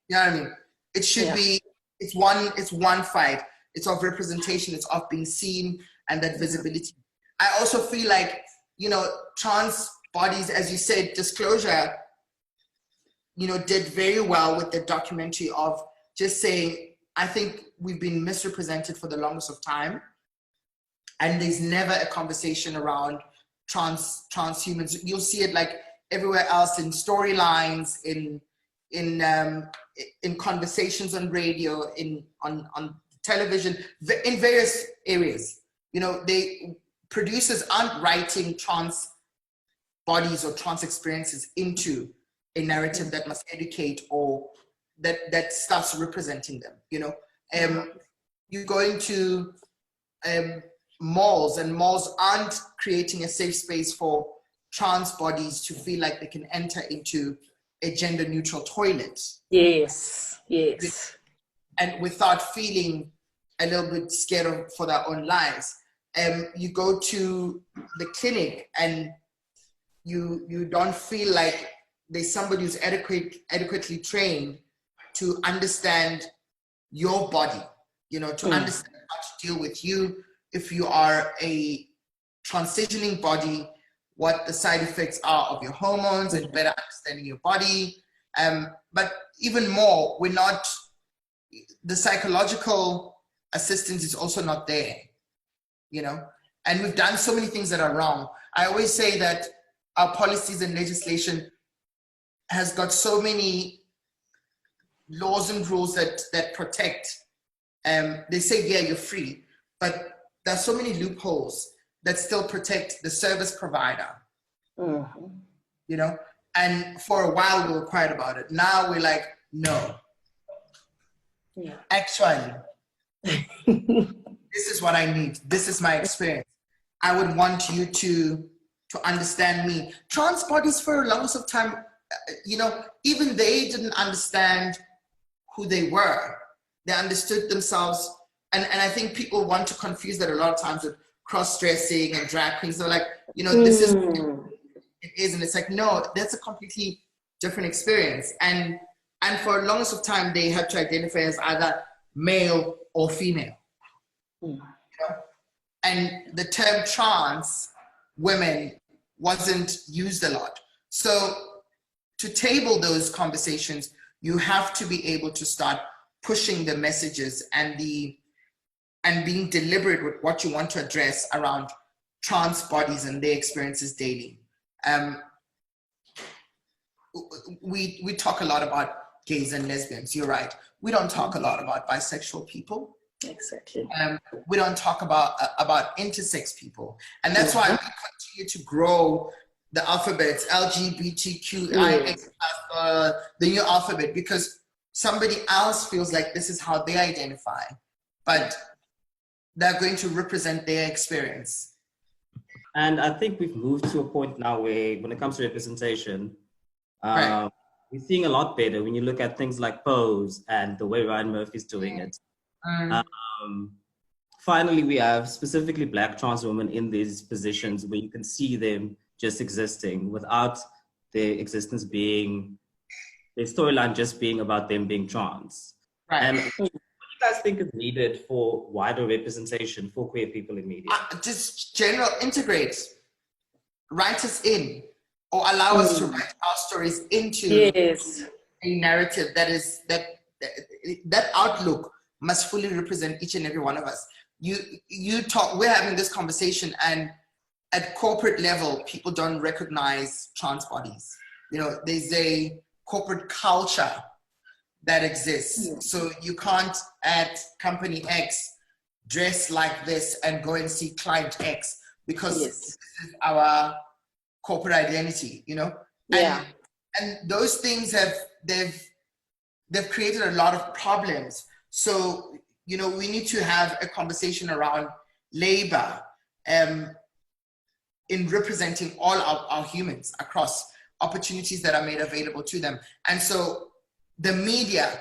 what I mean? It should be, it's one fight. It's of representation, it's of being seen and that visibility. I also feel like, trans bodies, as you said, Disclosure, did very well with the documentary of just saying, I think we've been misrepresented for the longest of time. And there's never a conversation around transhumans. You'll see it like everywhere else in storylines, in conversations on radio, on television, in various areas. Producers aren't writing trans bodies or trans experiences into a narrative that must educate or that starts representing them. You go into malls, and malls aren't creating a safe space for trans bodies to feel like they can enter into a gender neutral toilet. Yes. And without feeling a little bit scared for their own lives. You go to the clinic and you don't feel like there's somebody who's adequately trained to understand your body, to understand how to deal with you. If you are a transitioning body, what the side effects are of your hormones and better understanding your body. But even more, the psychological assistance is also not there, and we've done so many things that are wrong. I always say that our policies and legislation has got so many laws and rules that protect. They say, yeah, you're free, but there's so many loopholes that still protect the service provider, and for a while we were quiet about it. Now we're like, no, actually, this is what I need. This is my experience. I would want you to understand me. Trans bodies for the longest of time, even they didn't understand who they were. They understood themselves. And I think people want to confuse that a lot of times with cross-dressing and drag queens. They're like, this is what it is. And it's like, no, that's a completely different experience. And for the longest of time, they had to identify as either male or female. And the term trans women wasn't used a lot. So to table those conversations, you have to be able to start pushing the messages and being deliberate with what you want to address around trans bodies and their experiences daily. We talk a lot about gays and lesbians, you're right. We don't talk a lot about bisexual people. Exactly. We don't talk about intersex people. And that's why we continue to grow the alphabets, LGBTQI, the new alphabet, because somebody else feels like this is how they identify, but they're going to represent their experience. And I think we've moved to a point now where, when it comes to representation, Right. we're seeing a lot better when you look at things like Pose and the way Ryan Murphy's doing it. Finally, we have specifically Black trans women in these positions where you can see them just existing without their existence being, their storyline just being about them being trans. Right. And what do you guys think is needed for wider representation for queer people in media? Just general integrate, write us in, or allow us to write our stories into a narrative that outlook must fully represent each and every one of us. We're having this conversation, and at corporate level, people don't recognize trans bodies. There's a corporate culture that exists. So you can't, at company X, dress like this and go and see client X, because this is our corporate identity, And those things they've created a lot of problems. So, we need to have a conversation around labor in representing all our humans across opportunities that are made available to them. And so the media,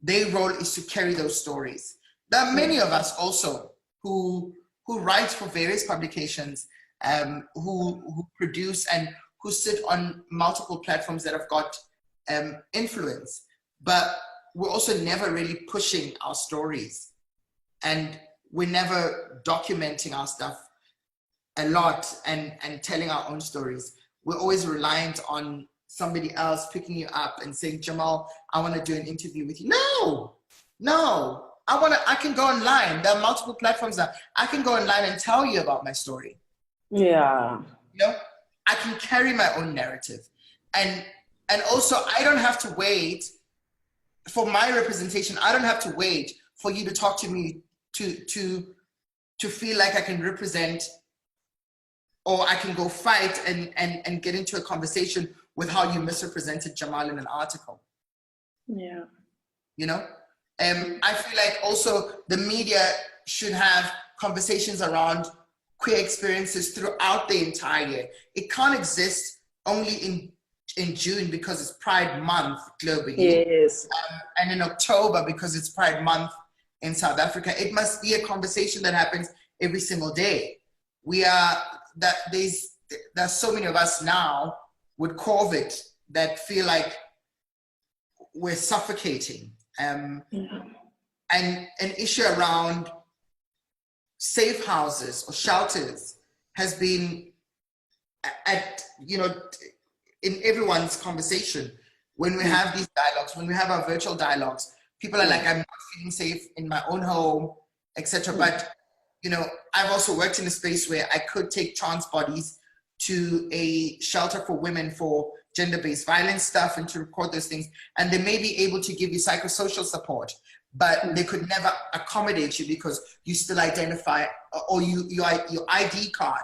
their role is to carry those stories. There are many of us also who write for various publications, who produce and who sit on multiple platforms that have got influence, but we're also never really pushing our stories, and we're never documenting our stuff a lot and telling our own stories. We're always reliant on somebody else picking you up and saying, Jamal, I want to do an interview with you. No, I can go online. There are multiple platforms that I can go online and tell you about my story. Yeah. I can carry my own narrative. And also, I don't have to wait for my representation. I don't have to wait for you to talk to me to feel like I can represent, or I can go fight and get into a conversation with how you misrepresented Jamal in an article. Yeah. I feel like also the media should have conversations around queer experiences throughout the entire year. It can't exist only in June because it's Pride Month globally. Yes. And in October because it's Pride Month in South Africa. It must be a conversation that happens every single day. There's so many of us now with COVID that feel like we're suffocating. And an issue around safe houses or shelters has been at, you know, in everyone's conversation. When we have these dialogues, when we have our virtual dialogues, people are like, I'm not feeling safe in my own home, etc. But, you know, I've also worked in a space where I could take trans bodies to a shelter for women for gender-based violence stuff and to record those things. And they may be able to give you psychosocial support, but they could never accommodate you because you still identify, or your ID card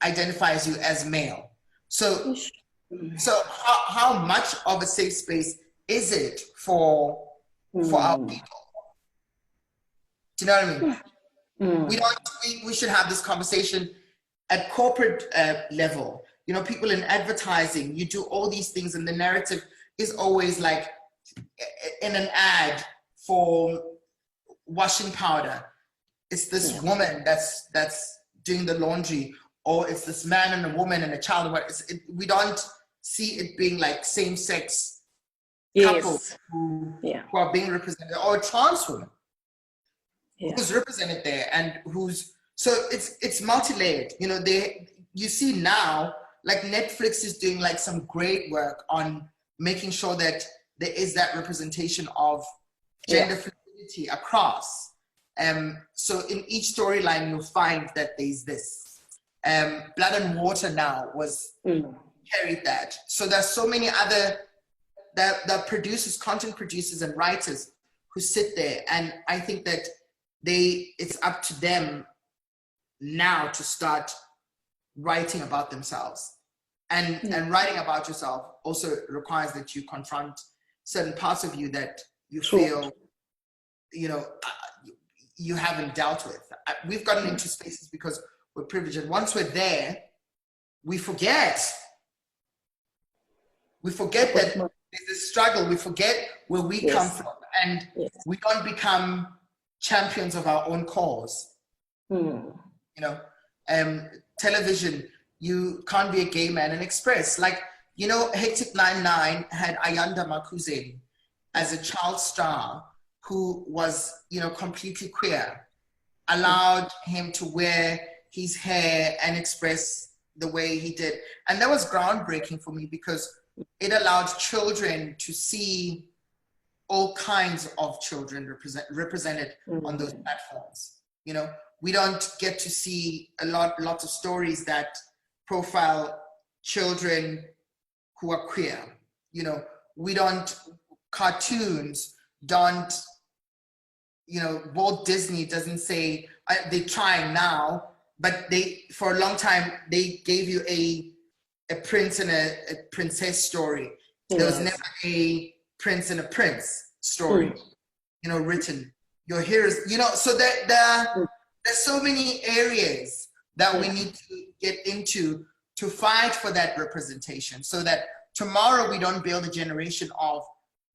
identifies you as male. So how much of a safe space is it for our people? Do you know what I mean? We should have this conversation at corporate level. You know, people in advertising, you do all these things, and the narrative is always like, in an ad for washing powder, it's this woman that's doing the laundry, or it's this man and a woman and a child. We don't see it being like same-sex couples who are being represented, or a trans woman who's represented there, and so it's multi-layered. You know, you see now, like Netflix is doing like some great work on making sure that there is that representation of gender fluidity across. So in each storyline, you'll find that there's this. Blood and Water now was carried that. So there's so many other that producers, content producers and writers who sit there. And I think that it's up to them now to start writing about themselves. And writing about yourself also requires that you confront certain parts of you that you feel, you know, you haven't dealt with. We've gotten into spaces because we're privileged, and once we're there, we forget that there's a struggle. We forget where we come from, and we don't become champions of our own cause. You know, television, you can't be a gay man and express. Like, you know, Hectic 99 had Ayanda Makuzeni as a child star who was, you know, completely queer, allowed him to wear his hair and express the way he did. And that was groundbreaking for me because it allowed children to see all kinds of children represented on those platforms. You know, we don't get to see lots of stories that profile children who are queer. You know, cartoons don't, you know, Walt Disney doesn't say, they're trying now, but for a long time, they gave you a prince and a princess story. There was never a prince and a prince story, you know, written. Your heroes, you know, so there's so many areas that we need to get into to fight for that representation, so that tomorrow we don't build a generation of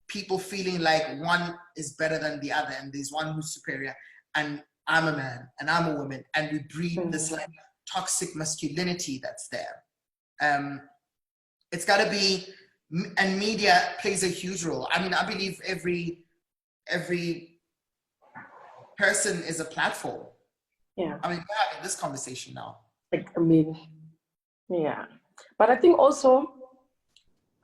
people feeling like one is better than the other and there's one who's superior and I'm a man and I'm a woman, and we breed this like toxic masculinity that's there. It's got to be, and media plays a huge role. I mean, I believe every person is a platform. Yeah. I mean, we're having this conversation now. Like, I mean, yeah. But I think also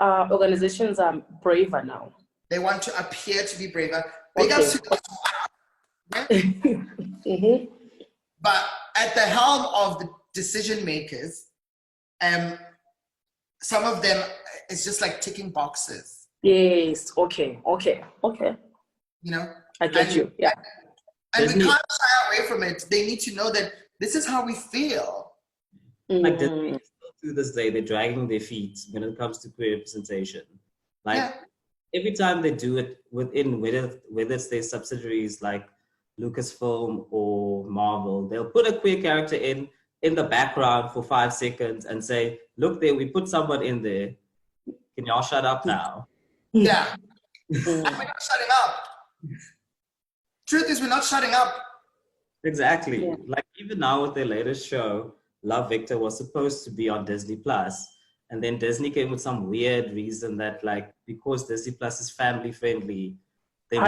organizations are braver now. They want to appear to be braver. Big ups to those who are. But at the helm of the decision makers, some of them, it's just like ticking boxes. Yes. Okay. You know? I get you. Yeah. And we can't shy away from it. They need to know that this is how we feel. Like to this day, they're dragging their feet when it comes to queer representation. Like every time they do it within, whether it's their subsidiaries like Lucasfilm or Marvel, they'll put a queer character in the background for 5 seconds and say, look there, we put someone in there. Can y'all shut up now? Yeah. And we're not shutting up. Truth is, we're not shutting up. Exactly. Like even now with their latest show, Love Victor was supposed to be on Disney Plus, And then Disney came with some weird reason that like, because Disney Plus is family friendly, they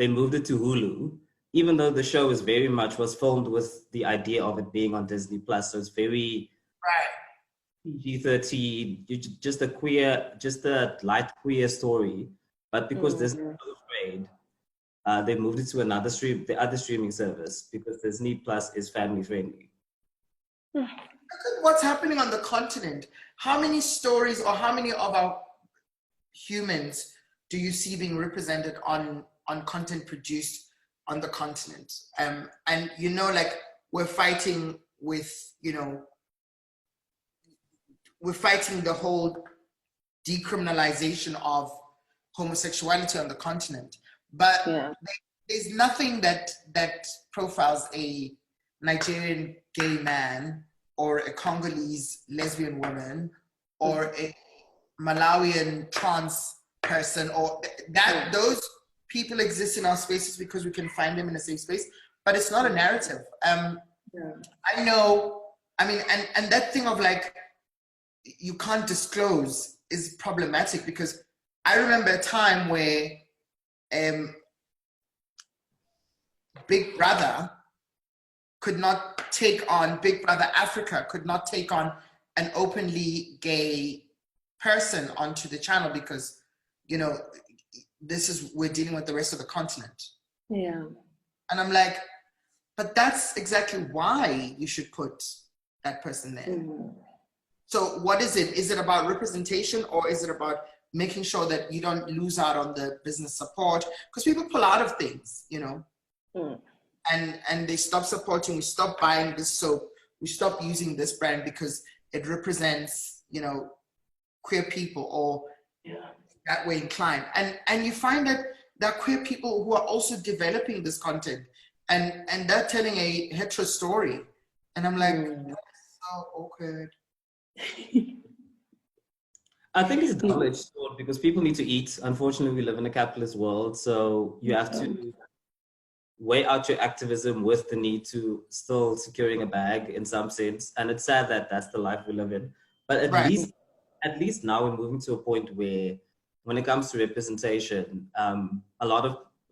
moved it to Hulu, even though the show is very much was filmed with the idea of it being on Disney Plus. So it's very PG-13, just a light queer story. But because Disney was afraid, they moved it to the other streaming service, because Disney Plus is family friendly. Look at what's happening on the continent. How many stories or how many of our humans do you see being represented on content produced on the continent? And you know, like we're fighting with, you know, we're fighting the whole decriminalization of homosexuality on the continent. But there's nothing that profiles a Nigerian gay man or a Congolese lesbian woman or a Malawian trans person, or that those people exist in our spaces because we can find them in a safe space, but it's not a narrative. I know, I mean, and that thing of like, you can't disclose is problematic, because I remember a time where Big Brother could not take on, Big Brother Africa could not take on an openly gay person onto the channel because, you know, we're dealing with the rest of the continent. Yeah. And I'm like, but that's exactly why you should put that person there. So what is it? Is it about representation, or is it about making sure that you don't lose out on the business support? Because people pull out of things, you know, and they stop supporting, we stop buying this soap, we stop using this brand because it represents, you know, queer people or that way inclined. And you find that there are queer people who are also developing this content and they're telling a hetero story. And I'm like, that's so awkward. I think it's a double-edged sword because people need to eat. Unfortunately, we live in a capitalist world, so you have to weigh out your activism with the need to still securing a bag in some sense. And it's sad that that's the life we live in. But at least now we're moving to a point where, when it comes to representation,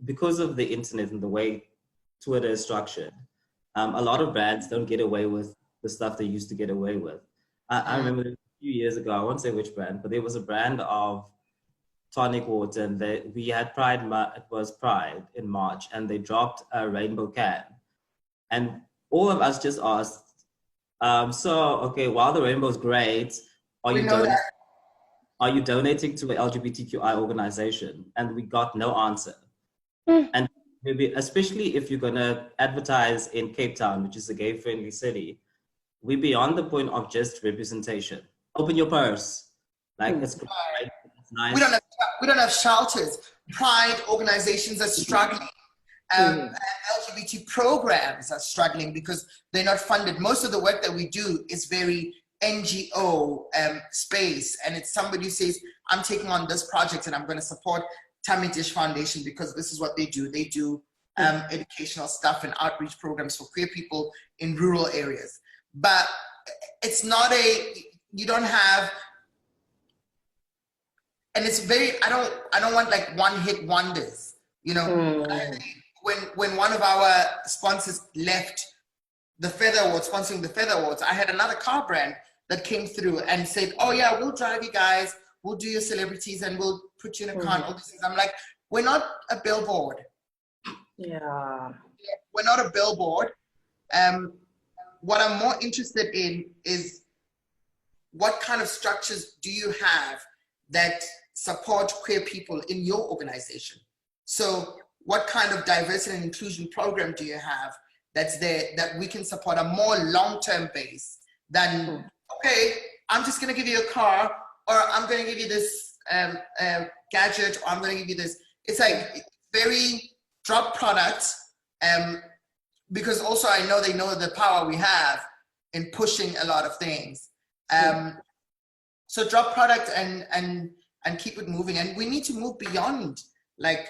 because of the internet and the way Twitter is structured, a lot of brands don't get away with the stuff they used to get away with. I remember a few years ago, I won't say which brand, but there was a brand of tonic water, and we had Pride, it was Pride in March, and they dropped a rainbow can. And all of us just asked, okay, while the rainbow's great, are you donating to an LGBTQI organization? And we got no answer. And maybe, especially if you're gonna advertise in Cape Town, which is a gay-friendly city, we're beyond the point of just representation. Open your purse. Like, it's great, it's nice. We don't have shelters. Pride organizations are struggling. LGBT programs are struggling because they're not funded. Most of the work that we do is very NGO space, and it's somebody who says, I'm taking on this project and I'm going to support Thami Foundation because this is what they do. They do educational stuff and outreach programs for queer people in rural areas. But it's not you don't have, and it's very, I don't want like one hit wonders, you know. When one of our sponsors left the Feather Awards, sponsoring the Feather Awards, I had another car brand that came through and said, oh yeah, we'll drive you guys, we'll do your celebrities and we'll put you in a car and all these things. I'm like, we're not a billboard. Yeah. We're not a billboard. What I'm more interested in is what kind of structures do you have that support queer people in your organization? So what kind of diversity and inclusion program do you have that's there that we can support a more long-term base than, okay, I'm just gonna give you a car, or I'm gonna give you this gadget, or I'm gonna give you this. It's like very drop product, because also I know they know the power we have in pushing a lot of things. So drop product and keep it moving. And we need to move beyond like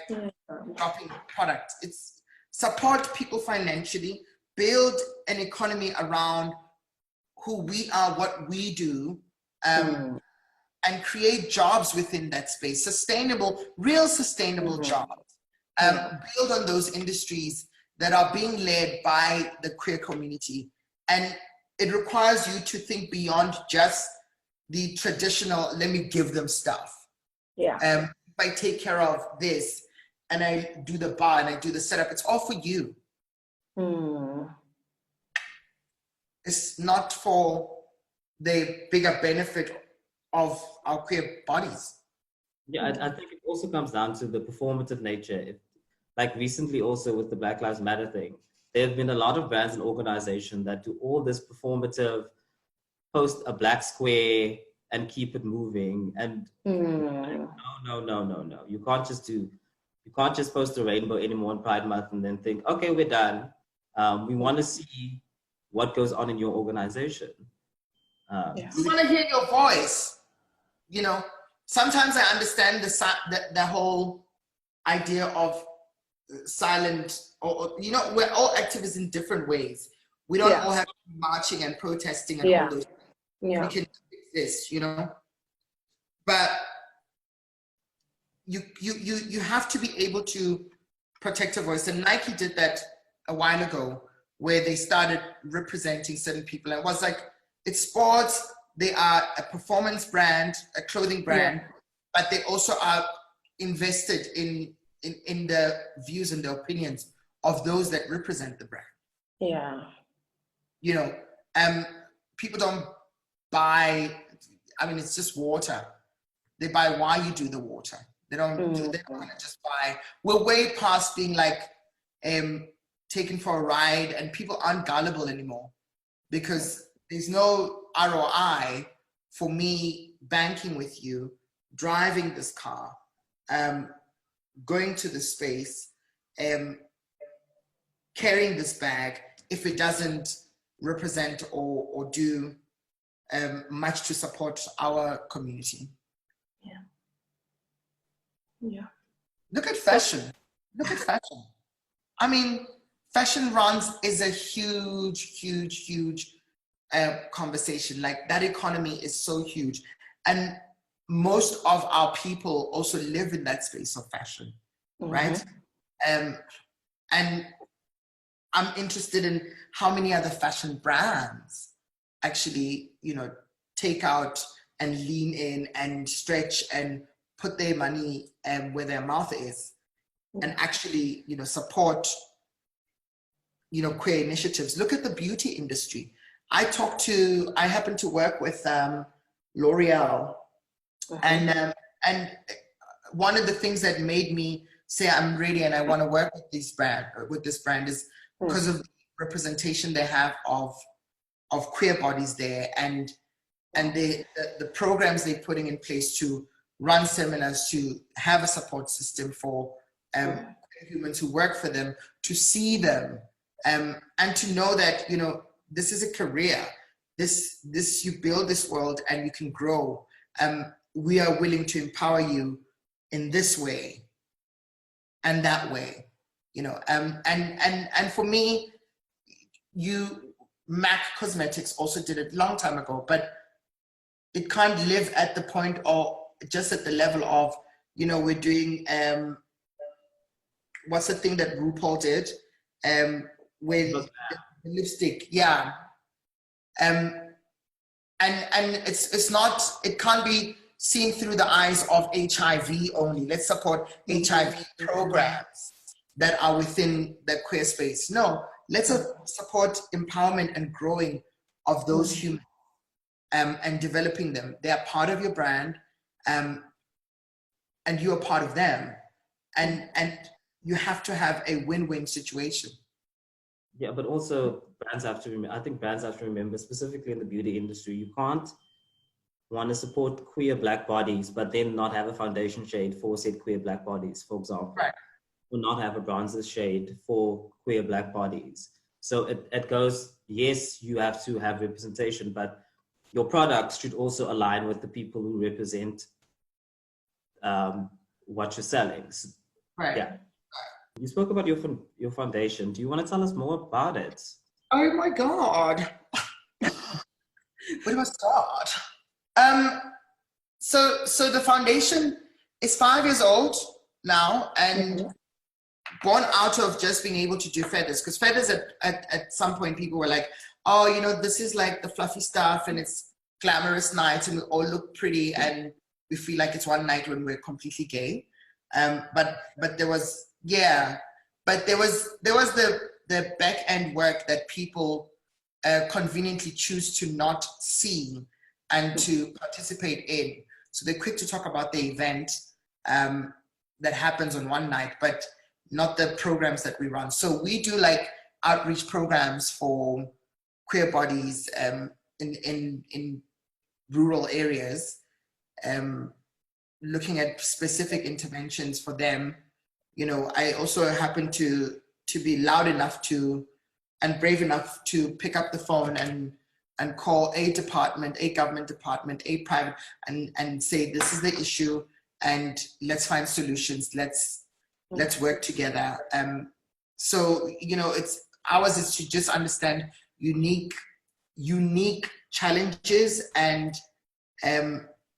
dropping product. It's support people financially, build an economy around who we are, what we do, and create jobs within that space, sustainable, real sustainable jobs. Build on those industries that are being led by the queer community. And it requires you to think beyond just the traditional, let me give them stuff. If I take care of this and I do the bar and I do the setup, it's all for you. It's not for the bigger benefit of our queer bodies. Yeah, I think it also comes down to the performative nature. Like recently also with the Black Lives Matter thing, there have been a lot of brands and organizations that do all this performative, post a black square and keep it moving. And no. You can't just post a rainbow anymore in Pride Month and then think, okay, we're done. We want to see what goes on in your organization. We want to hear your voice. You know, sometimes I understand the whole idea of silent, or you know, we're all activists in different ways. We don't all have to be marching and protesting and all those. We can exist, you know. But you have to be able to protect a voice. And Nike did that a while ago, where they started representing certain people. And it was like, it's sports, they are a performance brand, a clothing brand, but they also are invested in the views and the opinions of those that represent the brand. Yeah. You know, people don't buy, I mean, it's just water. They buy why you do the water. They don't want to just buy. We're way past being like taken for a ride, and people aren't gullible anymore because there's no ROI for me banking with you, driving this car, going to the space, carrying this bag, if it doesn't represent or do much to support our community. Yeah. Look at fashion. Look at fashion. I mean, fashion runs is a huge conversation. Like, that economy is so huge. And most of our people also live in that space of fashion, right? And I'm interested in how many other fashion brands actually, you know, take out and lean in and stretch and put their money where their mouth is, and actually, you know, support, you know, queer initiatives. Look at the beauty industry. I happen to work with L'Oreal, and one of the things that made me say I'm ready and I want to work with this brand is because of the representation they have of queer bodies there, and the programs they're putting in place to run seminars, to have a support system for humans who work for them, to see them, and to know that, you know, this is a career. This you build this world and you can grow. We are willing to empower you in this way and that way, you know. And for me, MAC Cosmetics also did it a long time ago, but it can't live at the point or just at the level of, you know, we're doing what's the thing that RuPaul did with the lipstick, and it's not, it can't be seen through the eyes of HIV only. Let's support HIV programs that are within the queer space. No, let's support empowerment and growing of those humans and developing them. They are part of your brand, and you are part of them, and you have to have a win-win situation. Yeah, but also brands have to remember, I think brands have to remember, specifically in the beauty industry, you can't want to support queer Black bodies, but then not have a foundation shade for said queer Black bodies, for example. Right. Or not have a bronzer shade for queer Black bodies. So it goes, yes, you have to have representation, but your products should also align with the people who represent what you're selling. So, right. Yeah. You spoke about your foundation. Do you want to tell us more about it? Oh my God. Where do I start? So the foundation is 5 years old now, and born out of just being able to do feathers, because feathers at some point people were like, oh, you know, this is like the fluffy stuff and it's glamorous nights and we all look pretty and we feel like it's one night when we're completely gay. But there was the back end work that people conveniently choose to not see and to participate in. So they're quick to talk about the event that happens on one night, but not the programs that we run. So we do like outreach programs for queer bodies in rural areas, looking at specific interventions for them. You know, I also happen to be loud enough to and brave enough to pick up the phone and call a department, a government department, a private, and say, this is the issue and let's find solutions. Let's work together. So, you know, ours is to just understand unique challenges and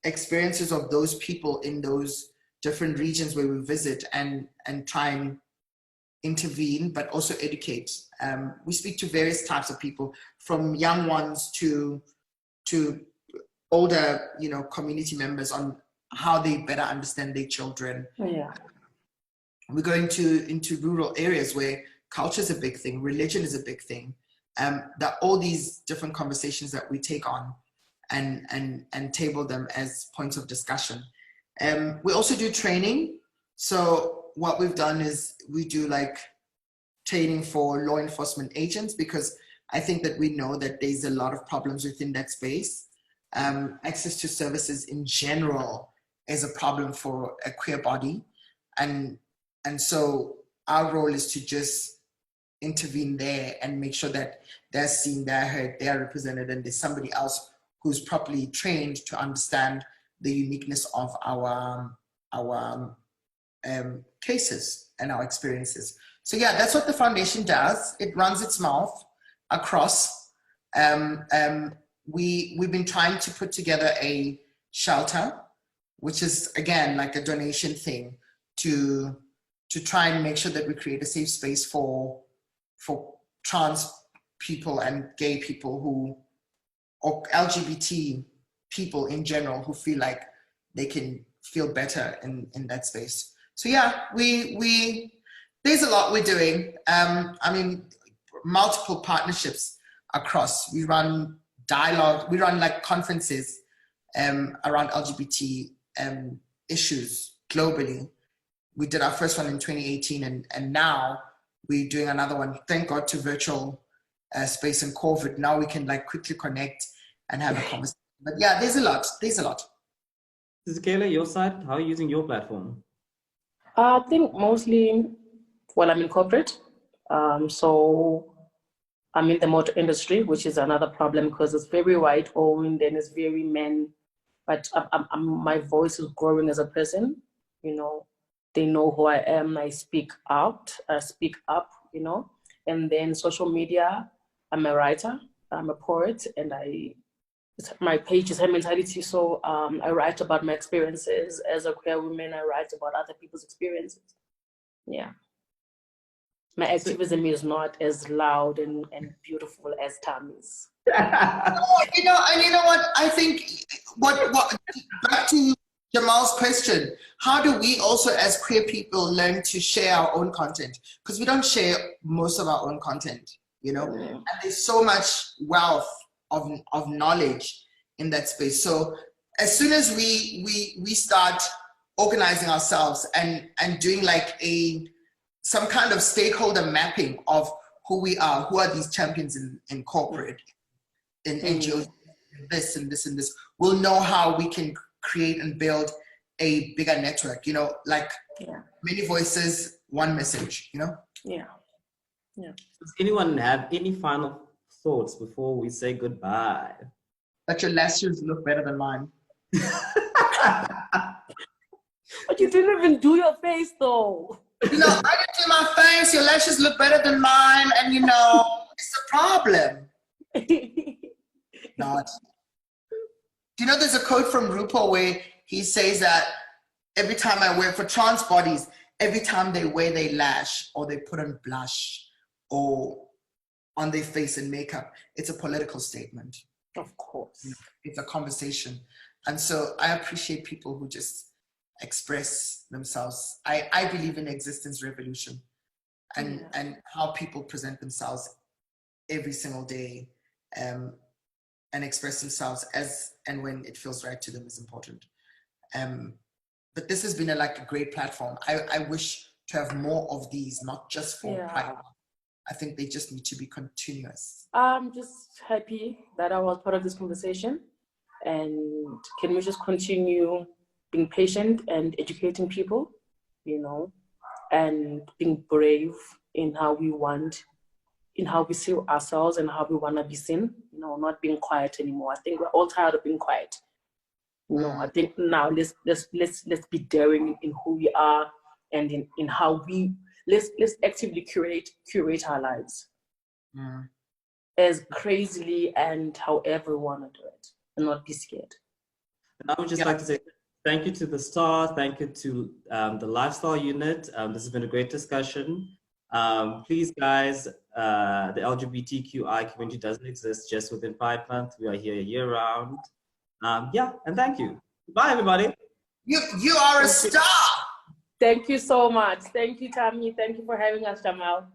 experiences of those people in those different regions where we visit and try and intervene, but also educate. We speak to various types of people, from young ones to older, you know, community members, on how they better understand their children. Yeah. We go into rural areas where culture is a big thing, religion is a big thing. That all these different conversations that we take on and table them as points of discussion. We also do training. So what we've done is we do like training for law enforcement agents, because I think that we know that there's a lot of problems within that space. Access to services in general is a problem for a queer body. And so our role is to just intervene there and make sure that they're seen, they're heard, they're represented, and there's somebody else who's properly trained to understand the uniqueness of our cases and our experiences. So yeah, that's what the foundation does. It runs its mouth across. We've been trying to put together a shelter, which is again like a donation thing to try and make sure that we create a safe space for trans people and gay people or LGBT people in general who feel like they can feel better in that space. So yeah, there's a lot we're doing. I mean, multiple partnerships across. We run dialogue, we run like conferences around LGBT issues globally. We did our first one in 2018, and now we're doing another one. Thank God to virtual space and COVID. Now we can like quickly connect and have a conversation. But yeah, there's a lot. Kayla, your side, how are you using your platform? I think mostly, well, I'm in corporate. So I'm in the motor industry, which is another problem because it's very white owned and it's very men. But my voice is growing as a person, you know. They know who I am. I speak out, I speak up, you know. And then social media, I'm a writer, I'm a poet, and my page is Her Mentality. So I write about my experiences as a queer woman. I write about other people's experiences. Yeah. My activism is not as loud and beautiful as Thami's. You know what? I think what back to Jamal's question, how do we also as queer people learn to share our own content? Because we don't share most of our own content, you know, and there's so much wealth of knowledge in that space. So as soon as we start organizing ourselves and doing like some kind of stakeholder mapping of who we are, who are these champions in corporate, in NGOs, this and this and this, we'll know how we can create and build a bigger network, you know, like many voices, one message, you know? Yeah. Does anyone have any final thoughts before we say goodbye? That your lashes look better than mine. But you didn't even do your face though. You know, I didn't do my face, your lashes look better than mine, and you know, it's a problem. Not. you know, there's a quote from RuPaul where he says that every time I wear, for trans bodies, every time they wear their lash or they put on blush or on their face and makeup, it's a political statement. Of course. You know, it's a conversation. And so I appreciate people who just express themselves. I believe in existence revolution and how people present themselves every single day and express themselves as and when it feels right to them is important. But this has been a great platform. I wish to have more of these, not just for Pride. I think they just need to be continuous. I'm just happy that I was part of this conversation, and can we just continue being patient and educating people, you know, and being brave in how we see ourselves and how we want to be seen, you know, not being quiet anymore. I think we're all tired of being quiet. You know, I think now let's be daring in who we are and in how let's actively curate our lives as crazily and however we want to do it, and not be scared. And I would just like to say thank you to the Star, thank you to the Lifestyle Unit. This has been a great discussion. Please, guys, the LGBTQI community doesn't exist just within Pride Month. We are here year-round. And thank you. Bye, everybody. You are a star. Thank you so much. Thank you, Thami. Thank you for having us, Jamal.